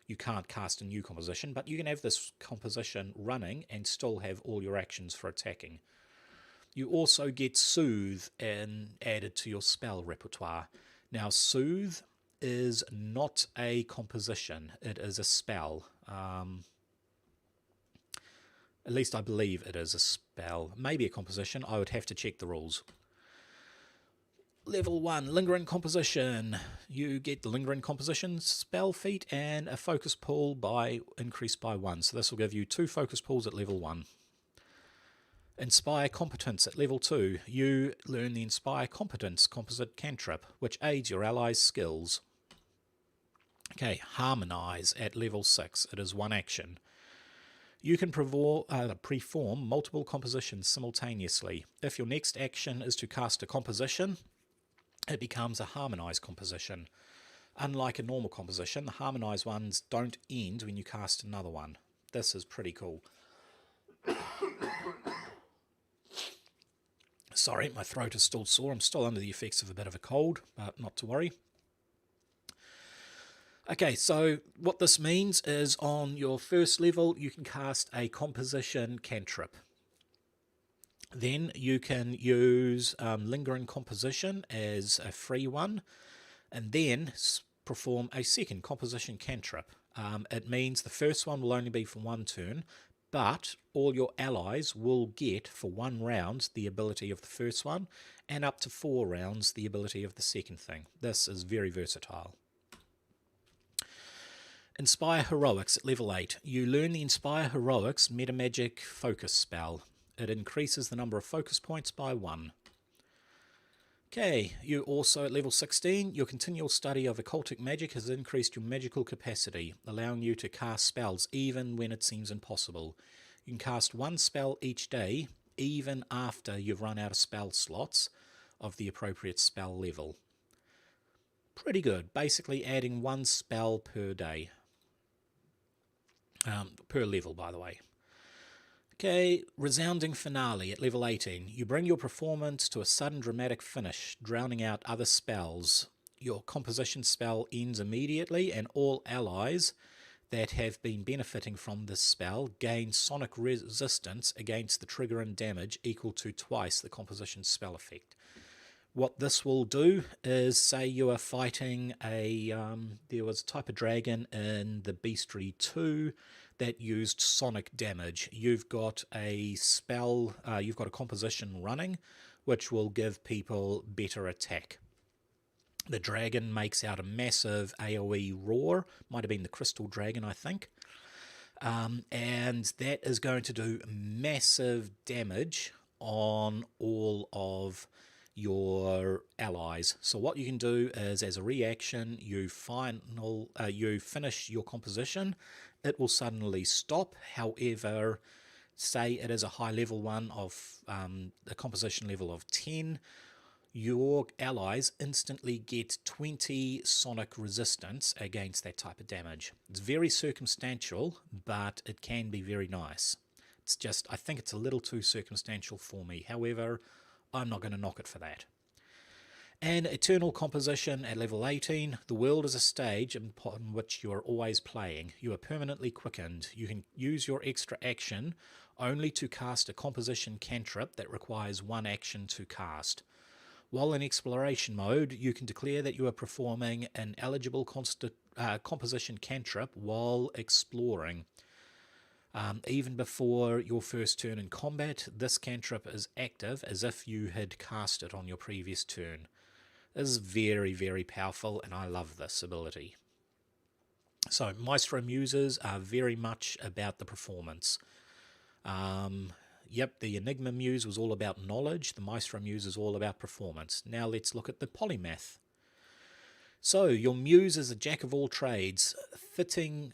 you can't cast a new composition, but you can have this composition running and still have all your actions for attacking. You also get Soothe and added to your spell repertoire. Now, Soothe is not a composition. It is a spell. At least I believe it is a spell. Maybe a composition. I would have to check the rules. Level 1, Linger in Composition. You get the Linger in Composition spell feat and a focus pool increased by 1. So this will give you 2 focus pools at level 1. Inspire Competence at level 2. You learn the Inspire Competence composite cantrip, which aids your allies' skills. Okay, Harmonize at level 6. It is 1 action. You can preform multiple compositions simultaneously. If your next action is to cast a composition, it becomes a harmonized composition. Unlike a normal composition, the harmonized ones don't end when you cast another one. This is pretty cool. Sorry, my throat is still sore. I'm still under the effects of a bit of a cold, but not to worry. Okay, so what this means is on your first level, you can cast a composition cantrip. Then you can use Linger in Composition as a free one, and then perform a second composition cantrip. It means the first one will only be for 1 turn, but all your allies will get for 1 round the ability of the first one, and up to 4 rounds the ability of the second thing. This is very versatile. Inspire Heroics at level 8. You learn the Inspire Heroics Metamagic Focus spell. It increases the number of focus points by 1. Okay, you also at level 16, your continual study of occultic magic has increased your magical capacity, allowing you to cast spells even when it seems impossible. You can cast 1 spell each day, even after you've run out of spell slots of the appropriate spell level. Pretty good, basically adding 1 spell per day. Per level, by the way. Okay, Resounding Finale at level 18. You bring your performance to a sudden dramatic finish, drowning out other spells. Your composition spell ends immediately, and all allies that have been benefiting from this spell gain sonic resistance against the trigger and damage equal to twice the composition spell effect. What this will do is, say you are fighting there was a type of dragon in the Bestiary 2 that used sonic damage. You've got a spell, you've got a composition running, which will give people better attack. The dragon makes out a massive AoE roar, might have been the crystal dragon, I think, and that is going to do massive damage on all of your allies. So what you can do is, as a reaction, you finish your composition. It will suddenly stop. However, say it is a high level one of a composition level of 10, your allies instantly get 20 sonic resistance against that type of damage. It's very circumstantial, but it can be very nice. It's just, I think it's a little too circumstantial for me. However, I'm not going to knock it for that. And Eternal Composition at level 18. The world is a stage upon which you are always playing. You are permanently quickened. You can use your extra action only to cast a composition cantrip that requires one action to cast. While in exploration mode, you can declare that you are performing an eligible composition cantrip while exploring. Even before your first turn in combat, this cantrip is active as if you had cast it on your previous turn. This is very, very powerful, and I love this ability. So, Maestro Muses are very much about the performance. Yep, the Enigma Muse was all about knowledge. The Maestro Muse is all about performance. Now let's look at the Polymath. So, your Muse is a jack of all trades, flitting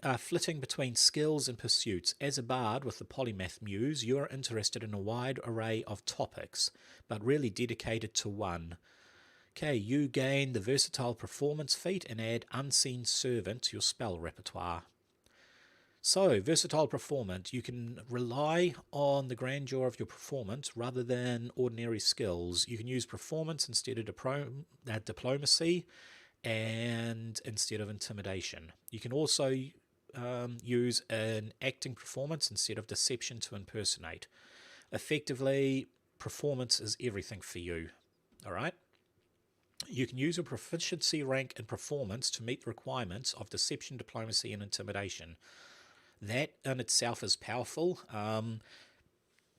between skills and pursuits. As a bard with the Polymath Muse, you are interested in a wide array of topics, but really dedicated to one. Okay, you gain the Versatile Performance feat and add Unseen Servant to your spell repertoire. So, Versatile Performance, you can rely on the grandeur of your performance rather than ordinary skills. You can use performance instead of diplomacy and instead of intimidation. You can also use an acting performance instead of deception to impersonate. Effectively, performance is everything for you. Alright? You can use your proficiency rank in performance to meet the requirements of deception, diplomacy, and intimidation. That in itself is powerful.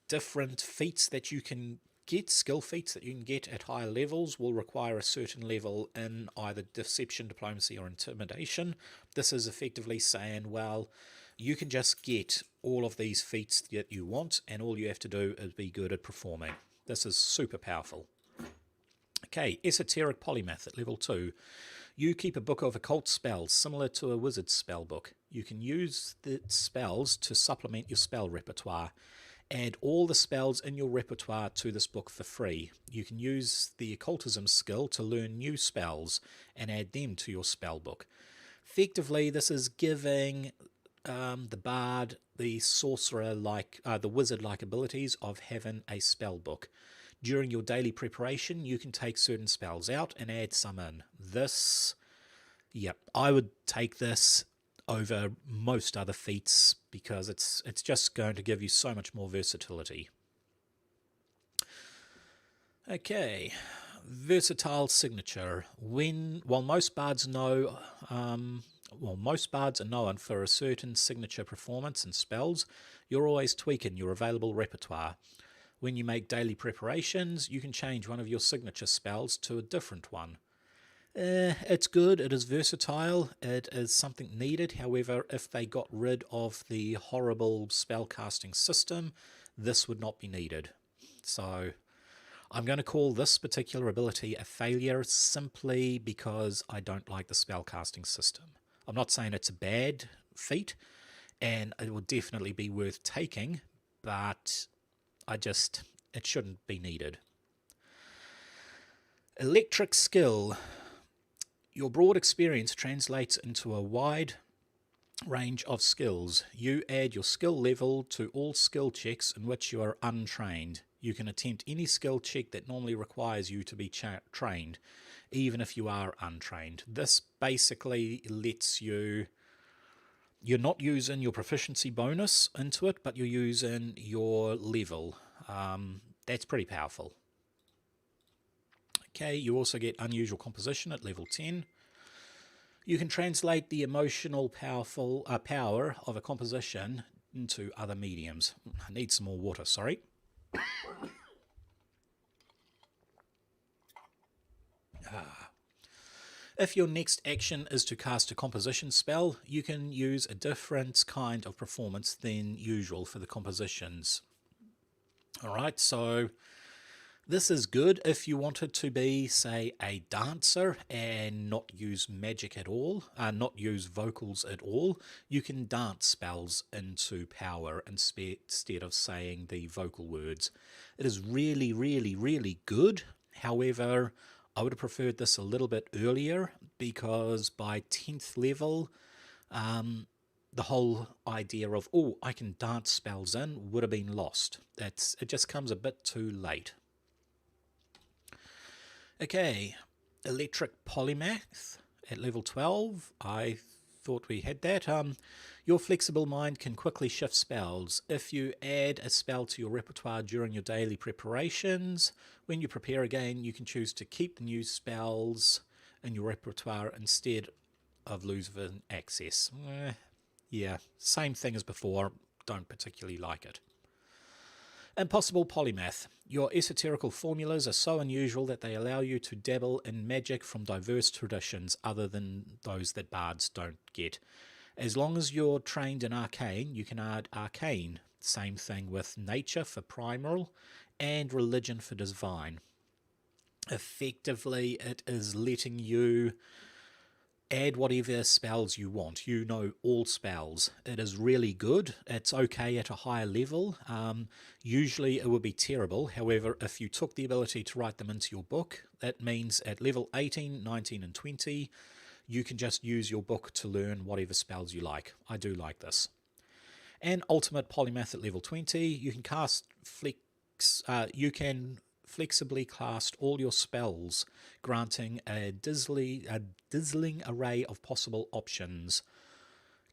Different feats that you can get, skill feats that you can get at higher levels, will require a certain level in either deception, diplomacy, or intimidation. This is effectively saying, well, you can just get all of these feats that you want, and all you have to do is be good at performing. This is super powerful. Okay, Esoteric Polymath at level 2. You keep a book of occult spells, similar to a wizard's spell book. You can use the spells to supplement your spell repertoire. Add all the spells in your repertoire to this book for free. You can use the occultism skill to learn new spells and add them to your spell book. Effectively, this is giving the bard the sorcerer-like, the wizard-like abilities of having a spell book. During your daily preparation, you can take certain spells out and add some in. This, yep, I would take this over most other feats because it's just going to give you so much more versatility. Okay, Versatile Signature. While most bards are known for a certain signature performance and spells, you're always tweaking your available repertoire. When you make daily preparations, you can change one of your signature spells to a different one. It's good, it is versatile, it is something needed. However, if they got rid of the horrible spellcasting system, this would not be needed. So, I'm going to call this particular ability a failure simply because I don't like the spellcasting system. I'm not saying it's a bad feat, and it would definitely be worth taking, but it shouldn't be needed. Electric Skill. Your broad experience translates into a wide range of skills. You add your skill level to all skill checks in which you are untrained. You can attempt any skill check that normally requires you to be trained, even if you are untrained. This basically lets you You're not using your proficiency bonus into it, but you're using your level. That's pretty powerful. Okay, you also get unusual composition at level 10. You can translate the emotional power of a composition into other mediums. I need some more water, sorry. If your next action is to cast a composition spell, you can use a different kind of performance than usual for the compositions. Alright, so this is good if you wanted to be, say, a dancer and not use magic at all, not use vocals at all. You can dance spells into power instead of saying the vocal words. It is really, really, really good. However, I would have preferred this a little bit earlier, because by 10th level, the whole idea of, oh, I can dance spells in, would have been lost. It just comes a bit too late. Okay, electric polymath at level 12. I thought we had that. Your flexible mind can quickly shift spells. If you add a spell to your repertoire during your daily preparations, when you prepare again, you can choose to keep the new spells in your repertoire instead of losing access. Yeah, same thing as before. Don't particularly like it. Impossible polymath. Your esoterical formulas are so unusual that they allow you to dabble in magic from diverse traditions other than those that bards don't get. As long as you're trained in arcane, you can add arcane. Same thing with nature for primal and religion for divine. Effectively, it is letting you add whatever spells you want. You know all spells. It is really good. It's okay at a higher level. Usually it would be terrible. However, if you took the ability to write them into your book, that means at level 18, 19 and 20, you can just use your book to learn whatever spells you like. I do like this. And ultimate polymath at level 20, you can flexibly cast all your spells, granting a dazzling array of possible options.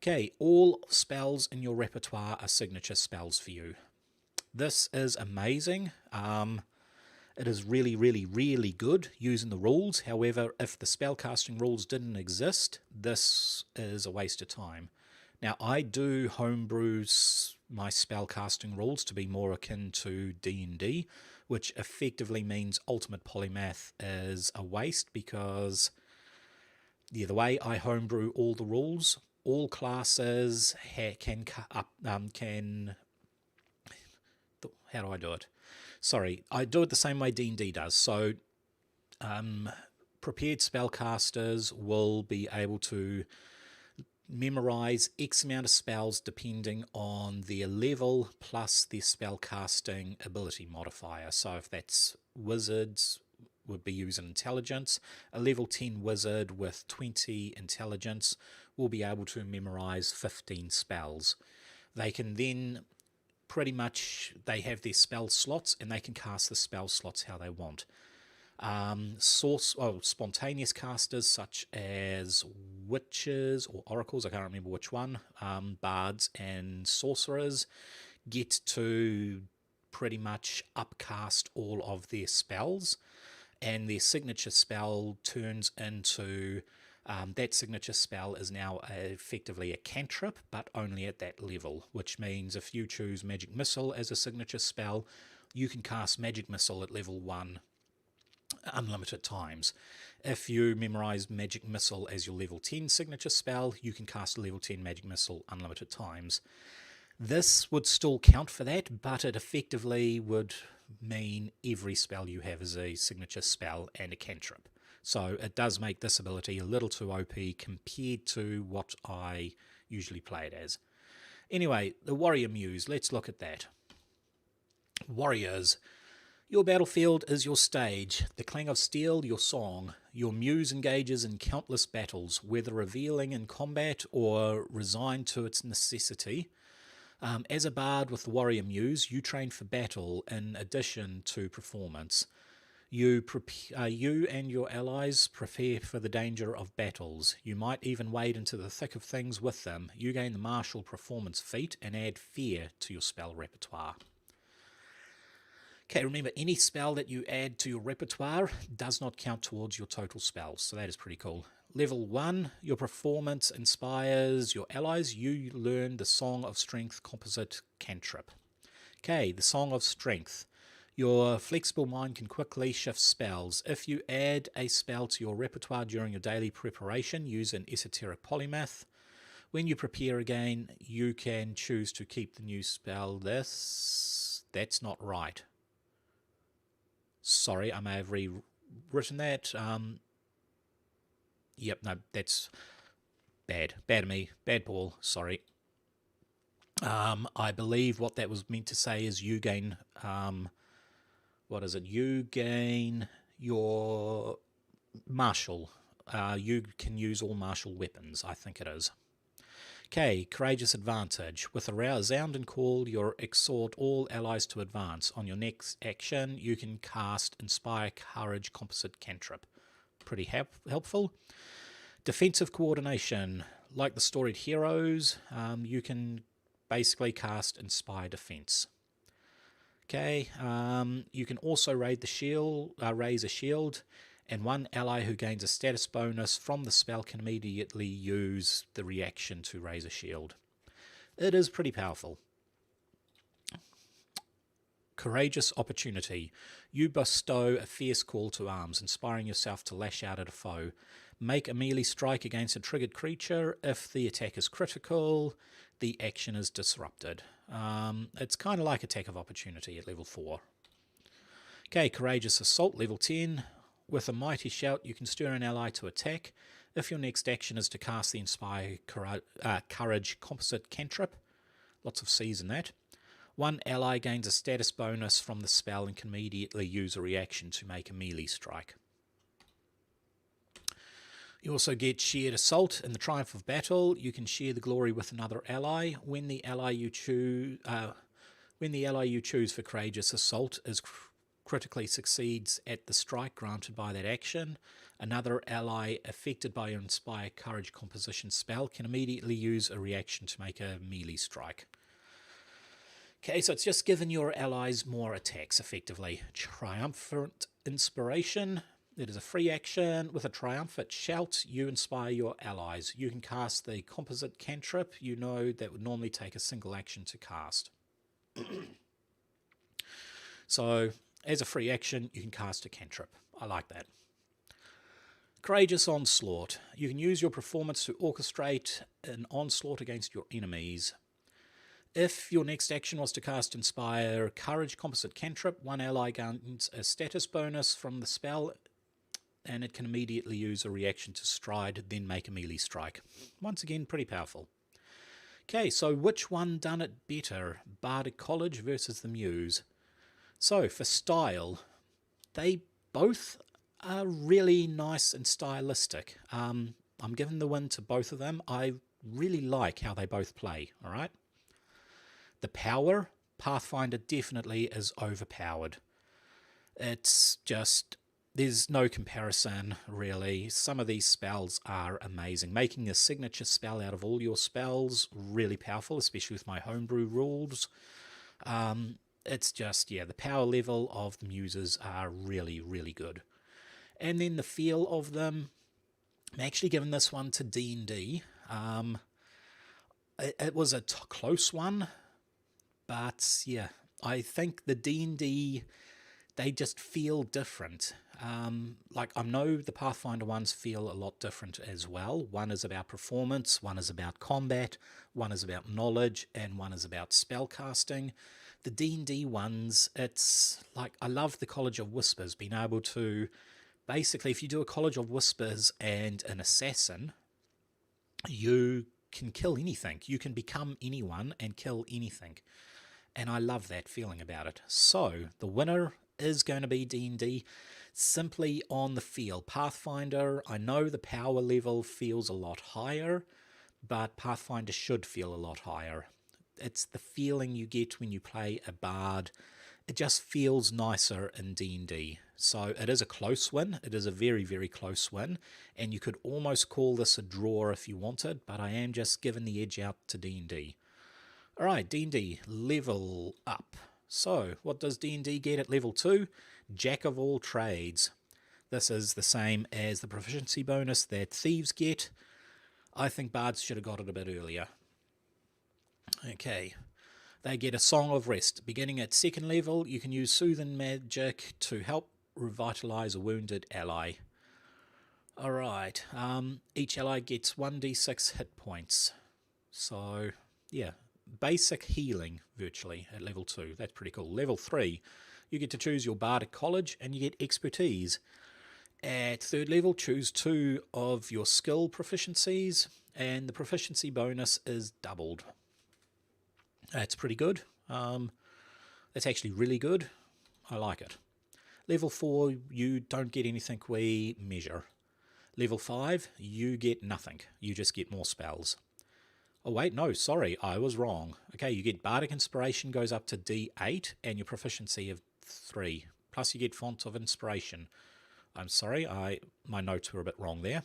Okay, all spells in your repertoire are signature spells for you. This is amazing. It is really, really, really good using the rules. However, if the spellcasting rules didn't exist, this is a waste of time. Now, I do homebrew my spellcasting rules to be more akin to D&D, which effectively means Ultimate Polymath is a waste, because the way I homebrew all the rules, all classes can how do I do it? Sorry, I do it the same way D&D does. So prepared spellcasters will be able to memorize X amount of spells depending on their level plus their spellcasting ability modifier. So if that's wizards, would be using intelligence. A level 10 wizard with 20 intelligence will be able to memorize 15 spells. They can then pretty much, they have their spell slots and they can cast the spell slots how they want. Spontaneous casters such as witches or oracles, I can't remember which one, bards and sorcerers get to pretty much upcast all of their spells, and their signature spell turns into that signature spell is now effectively a cantrip, but only at that level, which means if you choose Magic Missile as a signature spell, you can cast Magic Missile at level 1 unlimited times. If you memorize Magic Missile as your level 10 signature spell, you can cast level 10 Magic Missile unlimited times. This would still count for that, but it effectively would mean every spell you have is a signature spell and a cantrip. So it does make this ability a little too OP compared to what I usually play it as. Anyway, the Warrior Muse, let's look at that. Warriors. Your battlefield is your stage, the clang of steel your song. Your muse engages in countless battles, whether revealing in combat or resigned to its necessity. As a bard with the Warrior Muse, you train for battle in addition to performance. You and your allies prepare for the danger of battles. You might even wade into the thick of things with them. You gain the martial performance feat and add fear to your spell repertoire. Okay, remember, any spell that you add to your repertoire does not count towards your total spells, so that is pretty cool. Level 1, your performance inspires your allies. You learn the Song of Strength composite cantrip. Okay, the Song of Strength. Your flexible mind can quickly shift spells. If you add a spell to your repertoire during your daily preparation, use an esoteric polymath. When you prepare again, you can choose to keep the new spell. That's not right. Sorry, I may have rewritten that. Yep, no, that's bad. Bad of me. Bad Paul, sorry. I believe what that was meant to say is you gain... what is it? You gain your martial. You can use all martial weapons, I think it is. Okay, Courageous Advantage. With a resounding call, you exhort all allies to advance. On your next action, you can cast Inspire Courage Composite Cantrip. Pretty helpful. Defensive Coordination. Like the storied heroes, you can basically cast Inspire Defense. Okay, you can also raise a shield, and one ally who gains a status bonus from the spell can immediately use the reaction to raise a shield. It is pretty powerful. Courageous Opportunity. You bestow a fierce call to arms, inspiring yourself to lash out at a foe. Make a melee strike against a triggered creature. If the attack is critical, the action is disrupted. It's kind of like Attack of Opportunity at level 4. Okay, Courageous Assault, level 10. With a mighty shout, you can stir an ally to attack. If your next action is to cast the Inspire Courage Composite Cantrip, lots of C's in that, one ally gains a status bonus from the spell and can immediately use a reaction to make a melee strike. You also get Shared Assault. In the Triumph of Battle, you can share the glory with another ally. When the ally you choose for Courageous Assault critically succeeds at the strike granted by that action, another ally affected by your Inspire Courage composition spell can immediately use a reaction to make a melee strike. Okay, so it's just given your allies more attacks, effectively. Triumphant Inspiration. It is a free action. With a triumphant shout, you inspire your allies. You can cast the composite cantrip you know that would normally take a single action to cast. So, as a free action, you can cast a cantrip. I like that. Courageous Onslaught. You can use your performance to orchestrate an onslaught against your enemies. If your next action was to cast Inspire Courage Composite Cantrip, one ally gains a status bonus from the spell, and it can immediately use a reaction to stride, then make a melee strike. Once again, pretty powerful. Okay, so which one done it better? Bardic College versus the Muse. So, for style, they both are really nice and stylistic. I'm giving the win to both of them. I really like how they both play, alright? The power, Pathfinder definitely is overpowered. It's just... there's no comparison, really. Some of these spells are amazing. Making a signature spell out of all your spells, really powerful, especially with my homebrew rules. It's just, yeah, the power level of the muses are really, really good. And then the feel of them, I'm actually giving this one to D&D. It was a close one, but yeah, I think the D&D... they just feel different. Like, I know the Pathfinder ones feel a lot different as well. One is about performance, one is about combat, one is about knowledge, and one is about spellcasting. The D&D ones, it's like, I love the College of Whispers, being able to, basically, if you do a College of Whispers and an assassin, you can kill anything. You can become anyone and kill anything. And I love that feeling about it. So, the winner is going to be D&D simply on the feel. Pathfinder, I know the power level feels a lot higher, but Pathfinder should feel a lot higher. It's the feeling you get when you play a bard it just feels nicer in D&D. So it is a close win. It is a very, very close win. And you could almost call this a draw if you wanted, but I am just giving the edge out to D&D. All right, D&D, level up. So what does D&D get at level 2? Jack of all trades. This is the same as the proficiency bonus that thieves get. I think Bards should have got it a bit earlier. Okay. They get a Song of Rest. Beginning at 2nd level, you can use Soothing Magic to help revitalize a wounded ally. Alright, each ally gets 1d6 hit points. So, yeah, basic healing, virtually, at level 2. That's pretty cool. Level 3, you get to choose your Bardic College, and you get expertise. At 3rd level, choose 2 of your skill proficiencies, and the proficiency bonus is doubled. That's pretty good. That's actually really good. I like it. Level 4, you don't get anything we measure. Level 5, you get nothing. You just get more spells. Oh wait, no, sorry, I was wrong. Okay, you get Bardic Inspiration goes up to D8 and your proficiency of 3. Plus you get Font of Inspiration. I'm sorry, my notes were a bit wrong there.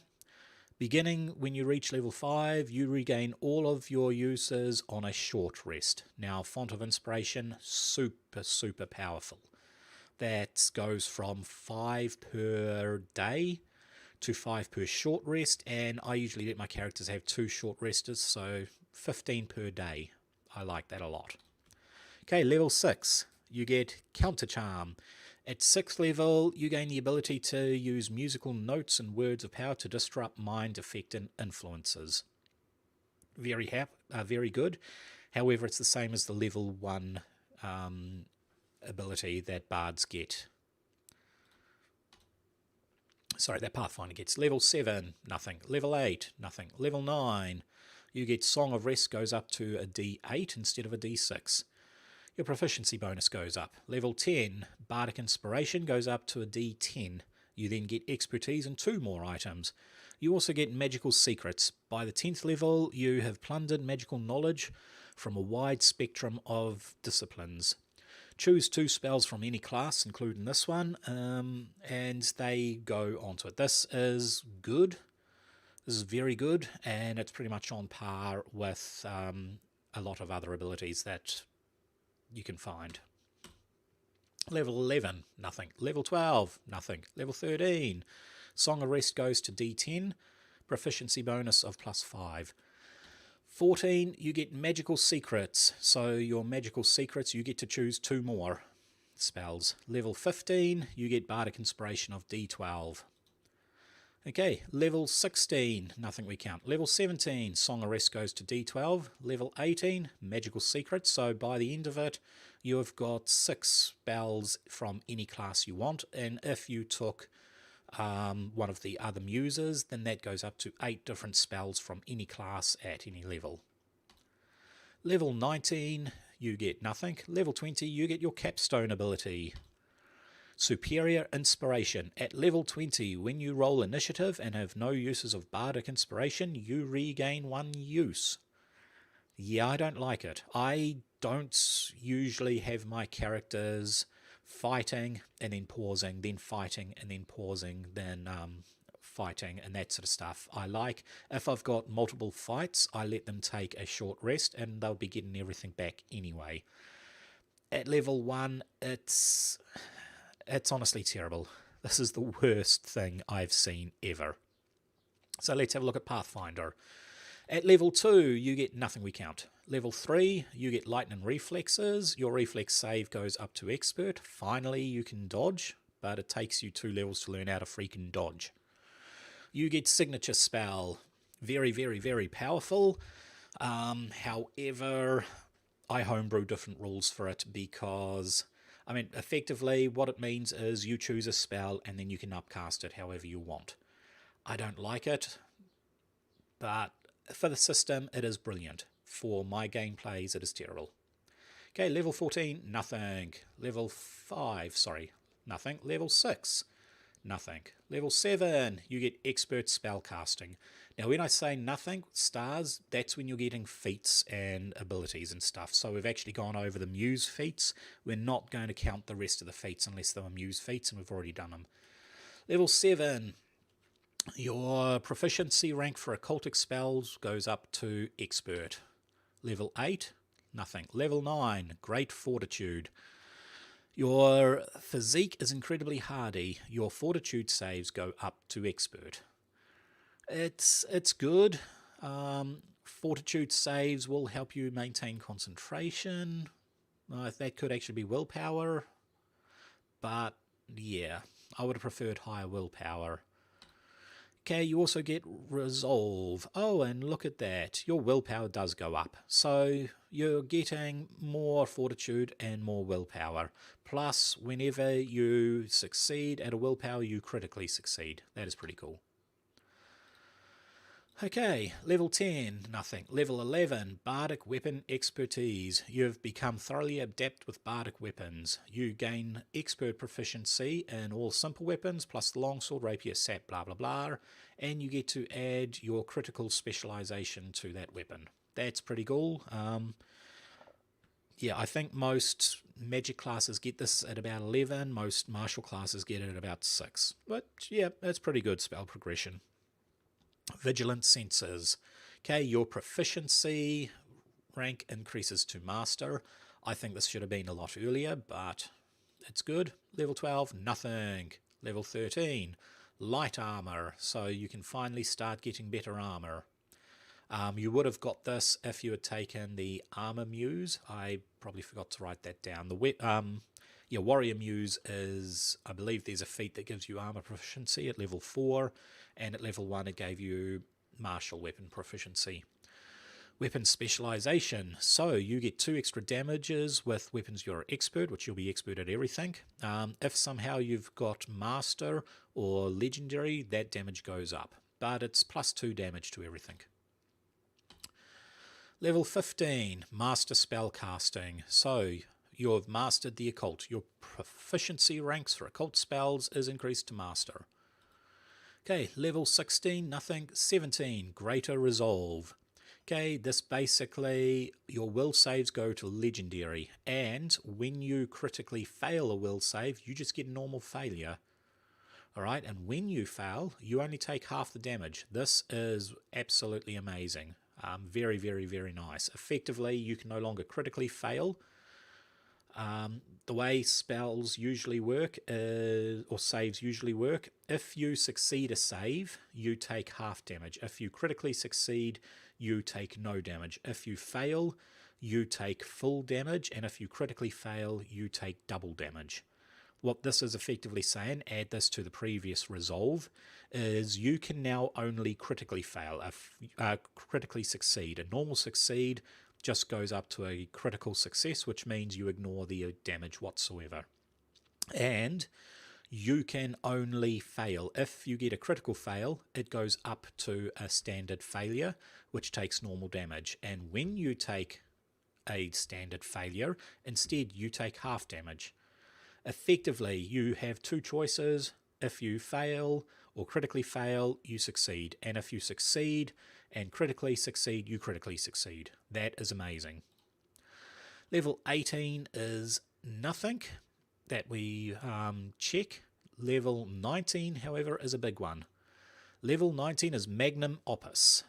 Beginning when you reach level 5, you regain all of your uses on a short rest. Now, Font of Inspiration, super, super powerful. That goes from 5 per day to 5 per short rest, and I usually let my characters have 2 short resters, so 15 per day. I like that a lot. Okay, level 6, you get Counter Charm. At 6th level, you gain the ability to use musical notes and words of power to disrupt mind-affecting influences. Very good. However, it's the same as the level 1 ability that Bards get. Sorry, that Pathfinder gets. Level 7, nothing. Level 8, nothing. Level 9, you get Song of Rest goes up to a D8 instead of a D6. Your proficiency bonus goes up. Level 10, Bardic Inspiration goes up to a D10. You then get expertise and 2 more items. You also get magical secrets. By the 10th level, you have plundered magical knowledge from a wide spectrum of disciplines. Choose 2 spells from any class, including this one, and they go onto it. This is good. This is very good, and it's pretty much on par with a lot of other abilities that you can find. Level 11, nothing. Level 12, nothing. Level 13, Song of Rest goes to D10, proficiency bonus of +5. 14, you get magical secrets. So your magical secrets, you get to choose 2 more spells. Level 15, you get Bardic Inspiration of D12. Okay, level 16, nothing we count. Level 17, Song of Rest goes to D12. Level 18, Magical Secrets. So by the end of it, you have got 6 spells from any class you want. And if you took one of the other muses, then that goes up to 8 different spells from any class at any level. Level 19, you get nothing. Level 20, you get your capstone ability. Superior Inspiration. At level 20, when you roll initiative and have no uses of Bardic Inspiration, you regain 1 use. Yeah, I don't like it. I don't usually have my characters fighting and then pausing, then fighting and then pausing, then fighting and that sort of stuff. I like, if I've got multiple fights, I let them take a short rest and they'll be getting everything back anyway. At level 1, it's honestly terrible. This is the worst thing I've seen ever. So let's have a look at Pathfinder. At level 2, you get nothing we count. Level 3, you get lightning reflexes. Your reflex save goes up to expert. Finally, you can dodge, but it takes you 2 levels to learn how to freaking dodge. You get signature spell. Very, very, very powerful. However, I homebrew different rules for it because, I mean, effectively what it means is you choose a spell and then you can upcast it however you want. I don't like it, but for the system, it is brilliant. For my gameplays, it is terrible. Okay, level 14, nothing. Level 5, sorry, nothing. Level 6, Nothing. Level 7, you get expert spellcasting. Now when I say nothing, stars, that's when you're getting feats and abilities and stuff. So we've actually gone over the muse feats. We're not going to count the rest of the feats unless they were muse feats, and we've already done them. Level 7, your proficiency rank for occultic spells goes up to expert. Level 8, nothing. Level 9, great fortitude. Your physique is incredibly hardy. Your fortitude saves go up to expert. It's good. Fortitude saves will help you maintain concentration. That could actually be willpower. But yeah, I would have preferred higher willpower. Okay, you also get resolve. Oh, and look at that. Your willpower does go up. So you're getting more fortitude and more willpower. Plus, whenever you succeed at a willpower, you critically succeed. That is pretty cool. Okay, level 10, nothing. Level 11, Bardic Weapon Expertise. You've become thoroughly adept with Bardic weapons. You gain expert proficiency in all simple weapons, plus the longsword, rapier, sap, blah blah blah, and you get to add your critical specialization to that weapon. That's pretty cool. Yeah, I think most magic classes get this at about 11, most martial classes get it at about 6. But yeah, that's pretty good spell progression. Vigilant senses. Okay, your proficiency rank increases to master. I think this should have been a lot earlier, but it's good. Level 12, nothing. Level 13, light armor. So you can finally start getting better armor. You would have got this if you had taken the armor muse. I probably forgot to write that down. Warrior muse is, I believe there's a feat that gives you armor proficiency at level 4, and at level 1 it gave you martial weapon proficiency. Weapon specialization. So you get 2 extra damages with weapons you're expert, which you'll be expert at everything. If somehow you've got master or legendary, that damage goes up, but it's plus 2 damage to everything. Level 15, master spellcasting. So you've mastered the occult. Your proficiency ranks for occult spells is increased to master. Okay, level 16, nothing. 17, greater resolve. Okay, this basically, your will saves go to legendary, and when you critically fail a will save, you just get normal failure. Alright, and when you fail, you only take half the damage. This is absolutely amazing. Very, very, very nice. Effectively, you can no longer critically fail. The way spells usually work, or saves usually work, if you succeed a save, you take half damage. If you critically succeed, you take no damage. If you fail, you take full damage, and if you critically fail, you take double damage. What this is effectively saying, add this to the previous resolve, is you can now only critically fail, critically succeed. A normal succeed just goes up to a critical success, which means you ignore the damage whatsoever. And you can only fail. If you get a critical fail, it goes up to a standard failure, which takes normal damage. And when you take a standard failure, instead you take half damage. Effectively, you have 2 choices. If you fail or critically fail, you succeed. And if you succeed and critically succeed, you critically succeed. That is amazing. Level 18 is nothing that we check. Level 19, however, is a big one. Level 19 is Magnum Opus.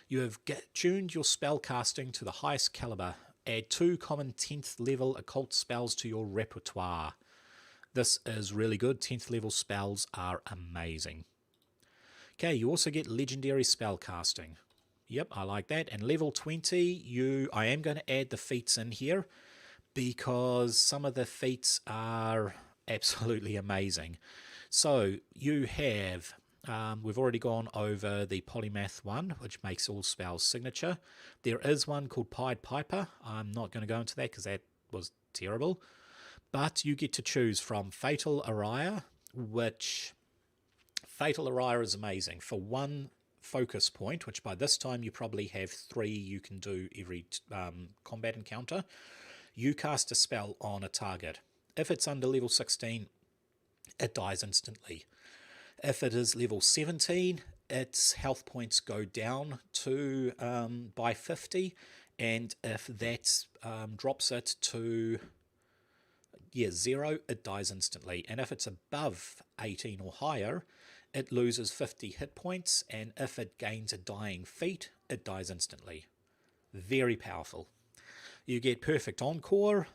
You have tuned your spell casting to the highest caliber. Add 2 common 10th level occult spells to your repertoire. This is really good. 10th level spells are amazing. Okay, you also get legendary spell casting. Yep, I like that. And level 20, I am going to add the feats in here because some of the feats are absolutely amazing. So you have, we've already gone over the polymath one, which makes all spells signature. There is one called Pied Piper. I'm not going to go into that because that was terrible. But you get to choose from Fatal Araya, which Fatal Araya is amazing. For 1 focus point, which by this time you probably have 3 you can do every combat encounter, you cast a spell on a target. If it's under level 16, it dies instantly. If it is level 17, its health points go down to by 50, and if that drops it to 0, it dies instantly. And if it's above 18 or higher, it loses 50 hit points, and if it gains a dying feat, it dies instantly. Very powerful. You get Perfect Encore,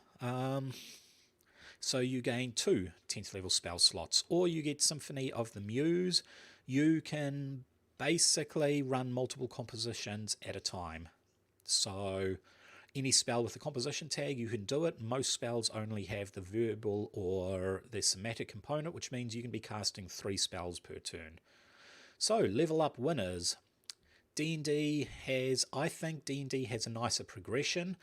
so you gain 2 10th level spell slots, or you get Symphony of the Muse. You can basically run multiple compositions at a time. So any spell with a composition tag, you can do it. Most spells only have the verbal or the somatic component, which means you can be casting 3 spells per turn. So level up winners. I think D&D has a nicer progression.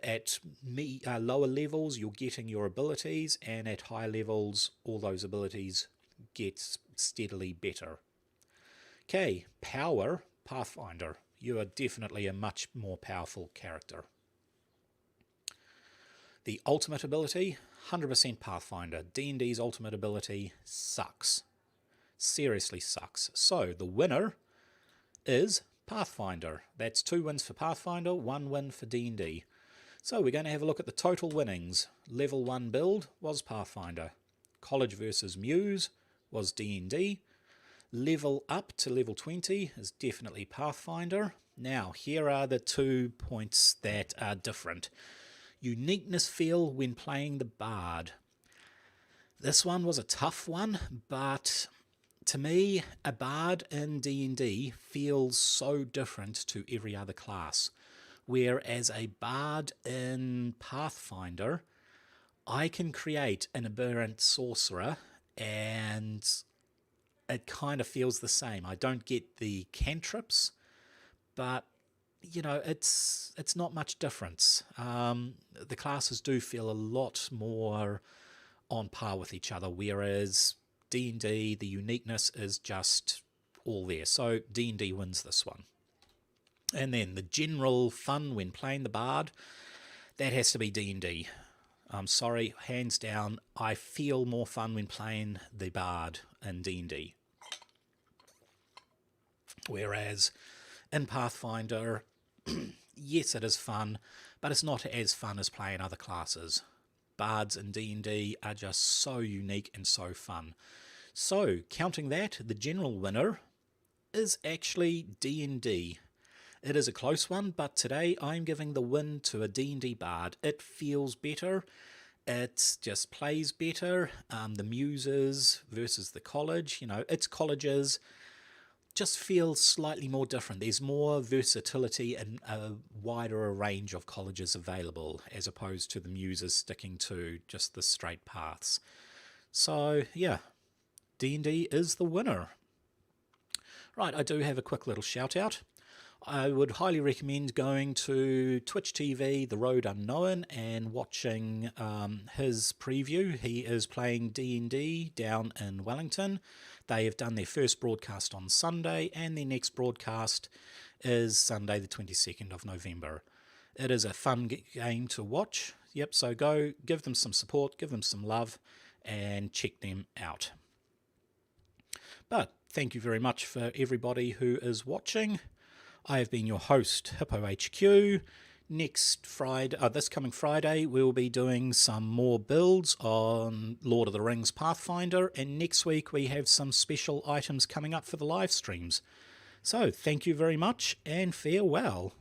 At lower levels, you're getting your abilities, and at higher levels, all those abilities get steadily better. Okay, power, Pathfinder. You are definitely a much more powerful character. The ultimate ability, 100% Pathfinder. D&D's ultimate ability sucks. Seriously sucks. So the winner is Pathfinder. That's 2 wins for Pathfinder, 1 win for D&D. So we're going to have a look at the total winnings. Level 1 build was Pathfinder. College versus Muse was D&D. Level up to level 20 is definitely Pathfinder. Now, here are the 2 points that are different. Uniqueness feel when playing the Bard. This one was a tough one, but to me, a Bard in D&D feels so different to every other class. Whereas a Bard in Pathfinder, I can create an aberrant sorcerer and it kind of feels the same. I don't get the cantrips, but it's not much difference. The classes do feel a lot more on par with each other, whereas D&D, the uniqueness is just all there. So D&D wins this one. And then the general fun when playing the Bard, that has to be D&D. I'm sorry, hands down, I feel more fun when playing the Bard in D&D. Whereas in Pathfinder, yes, it is fun, but it's not as fun as playing other classes. Bards in D&D are just so unique and so fun. So, counting that, the general winner is actually D&D. It is a close one, but today I'm giving the win to a D&D Bard. It feels better. It just plays better. The muses versus the college, its colleges just feels slightly more different. There's more versatility and a wider range of colleges available, as opposed to the muses sticking to just the straight paths. So, yeah, D&D is the winner. Right, I do have a quick little shout out. I would highly recommend going to Twitch TV, The Road Unknown, and watching his preview. He is playing D&D down in Wellington. They have done their first broadcast on Sunday, and their next broadcast is Sunday the 22nd of November. It is a fun game to watch. Yep, so go give them some support, give them some love, and check them out. But thank you very much for everybody who is watching. I have been your host, Hippo HQ. This coming Friday, we'll be doing some more builds on Lord of the Rings Pathfinder, and next week we have some special items coming up for the live streams. So, thank you very much, and farewell.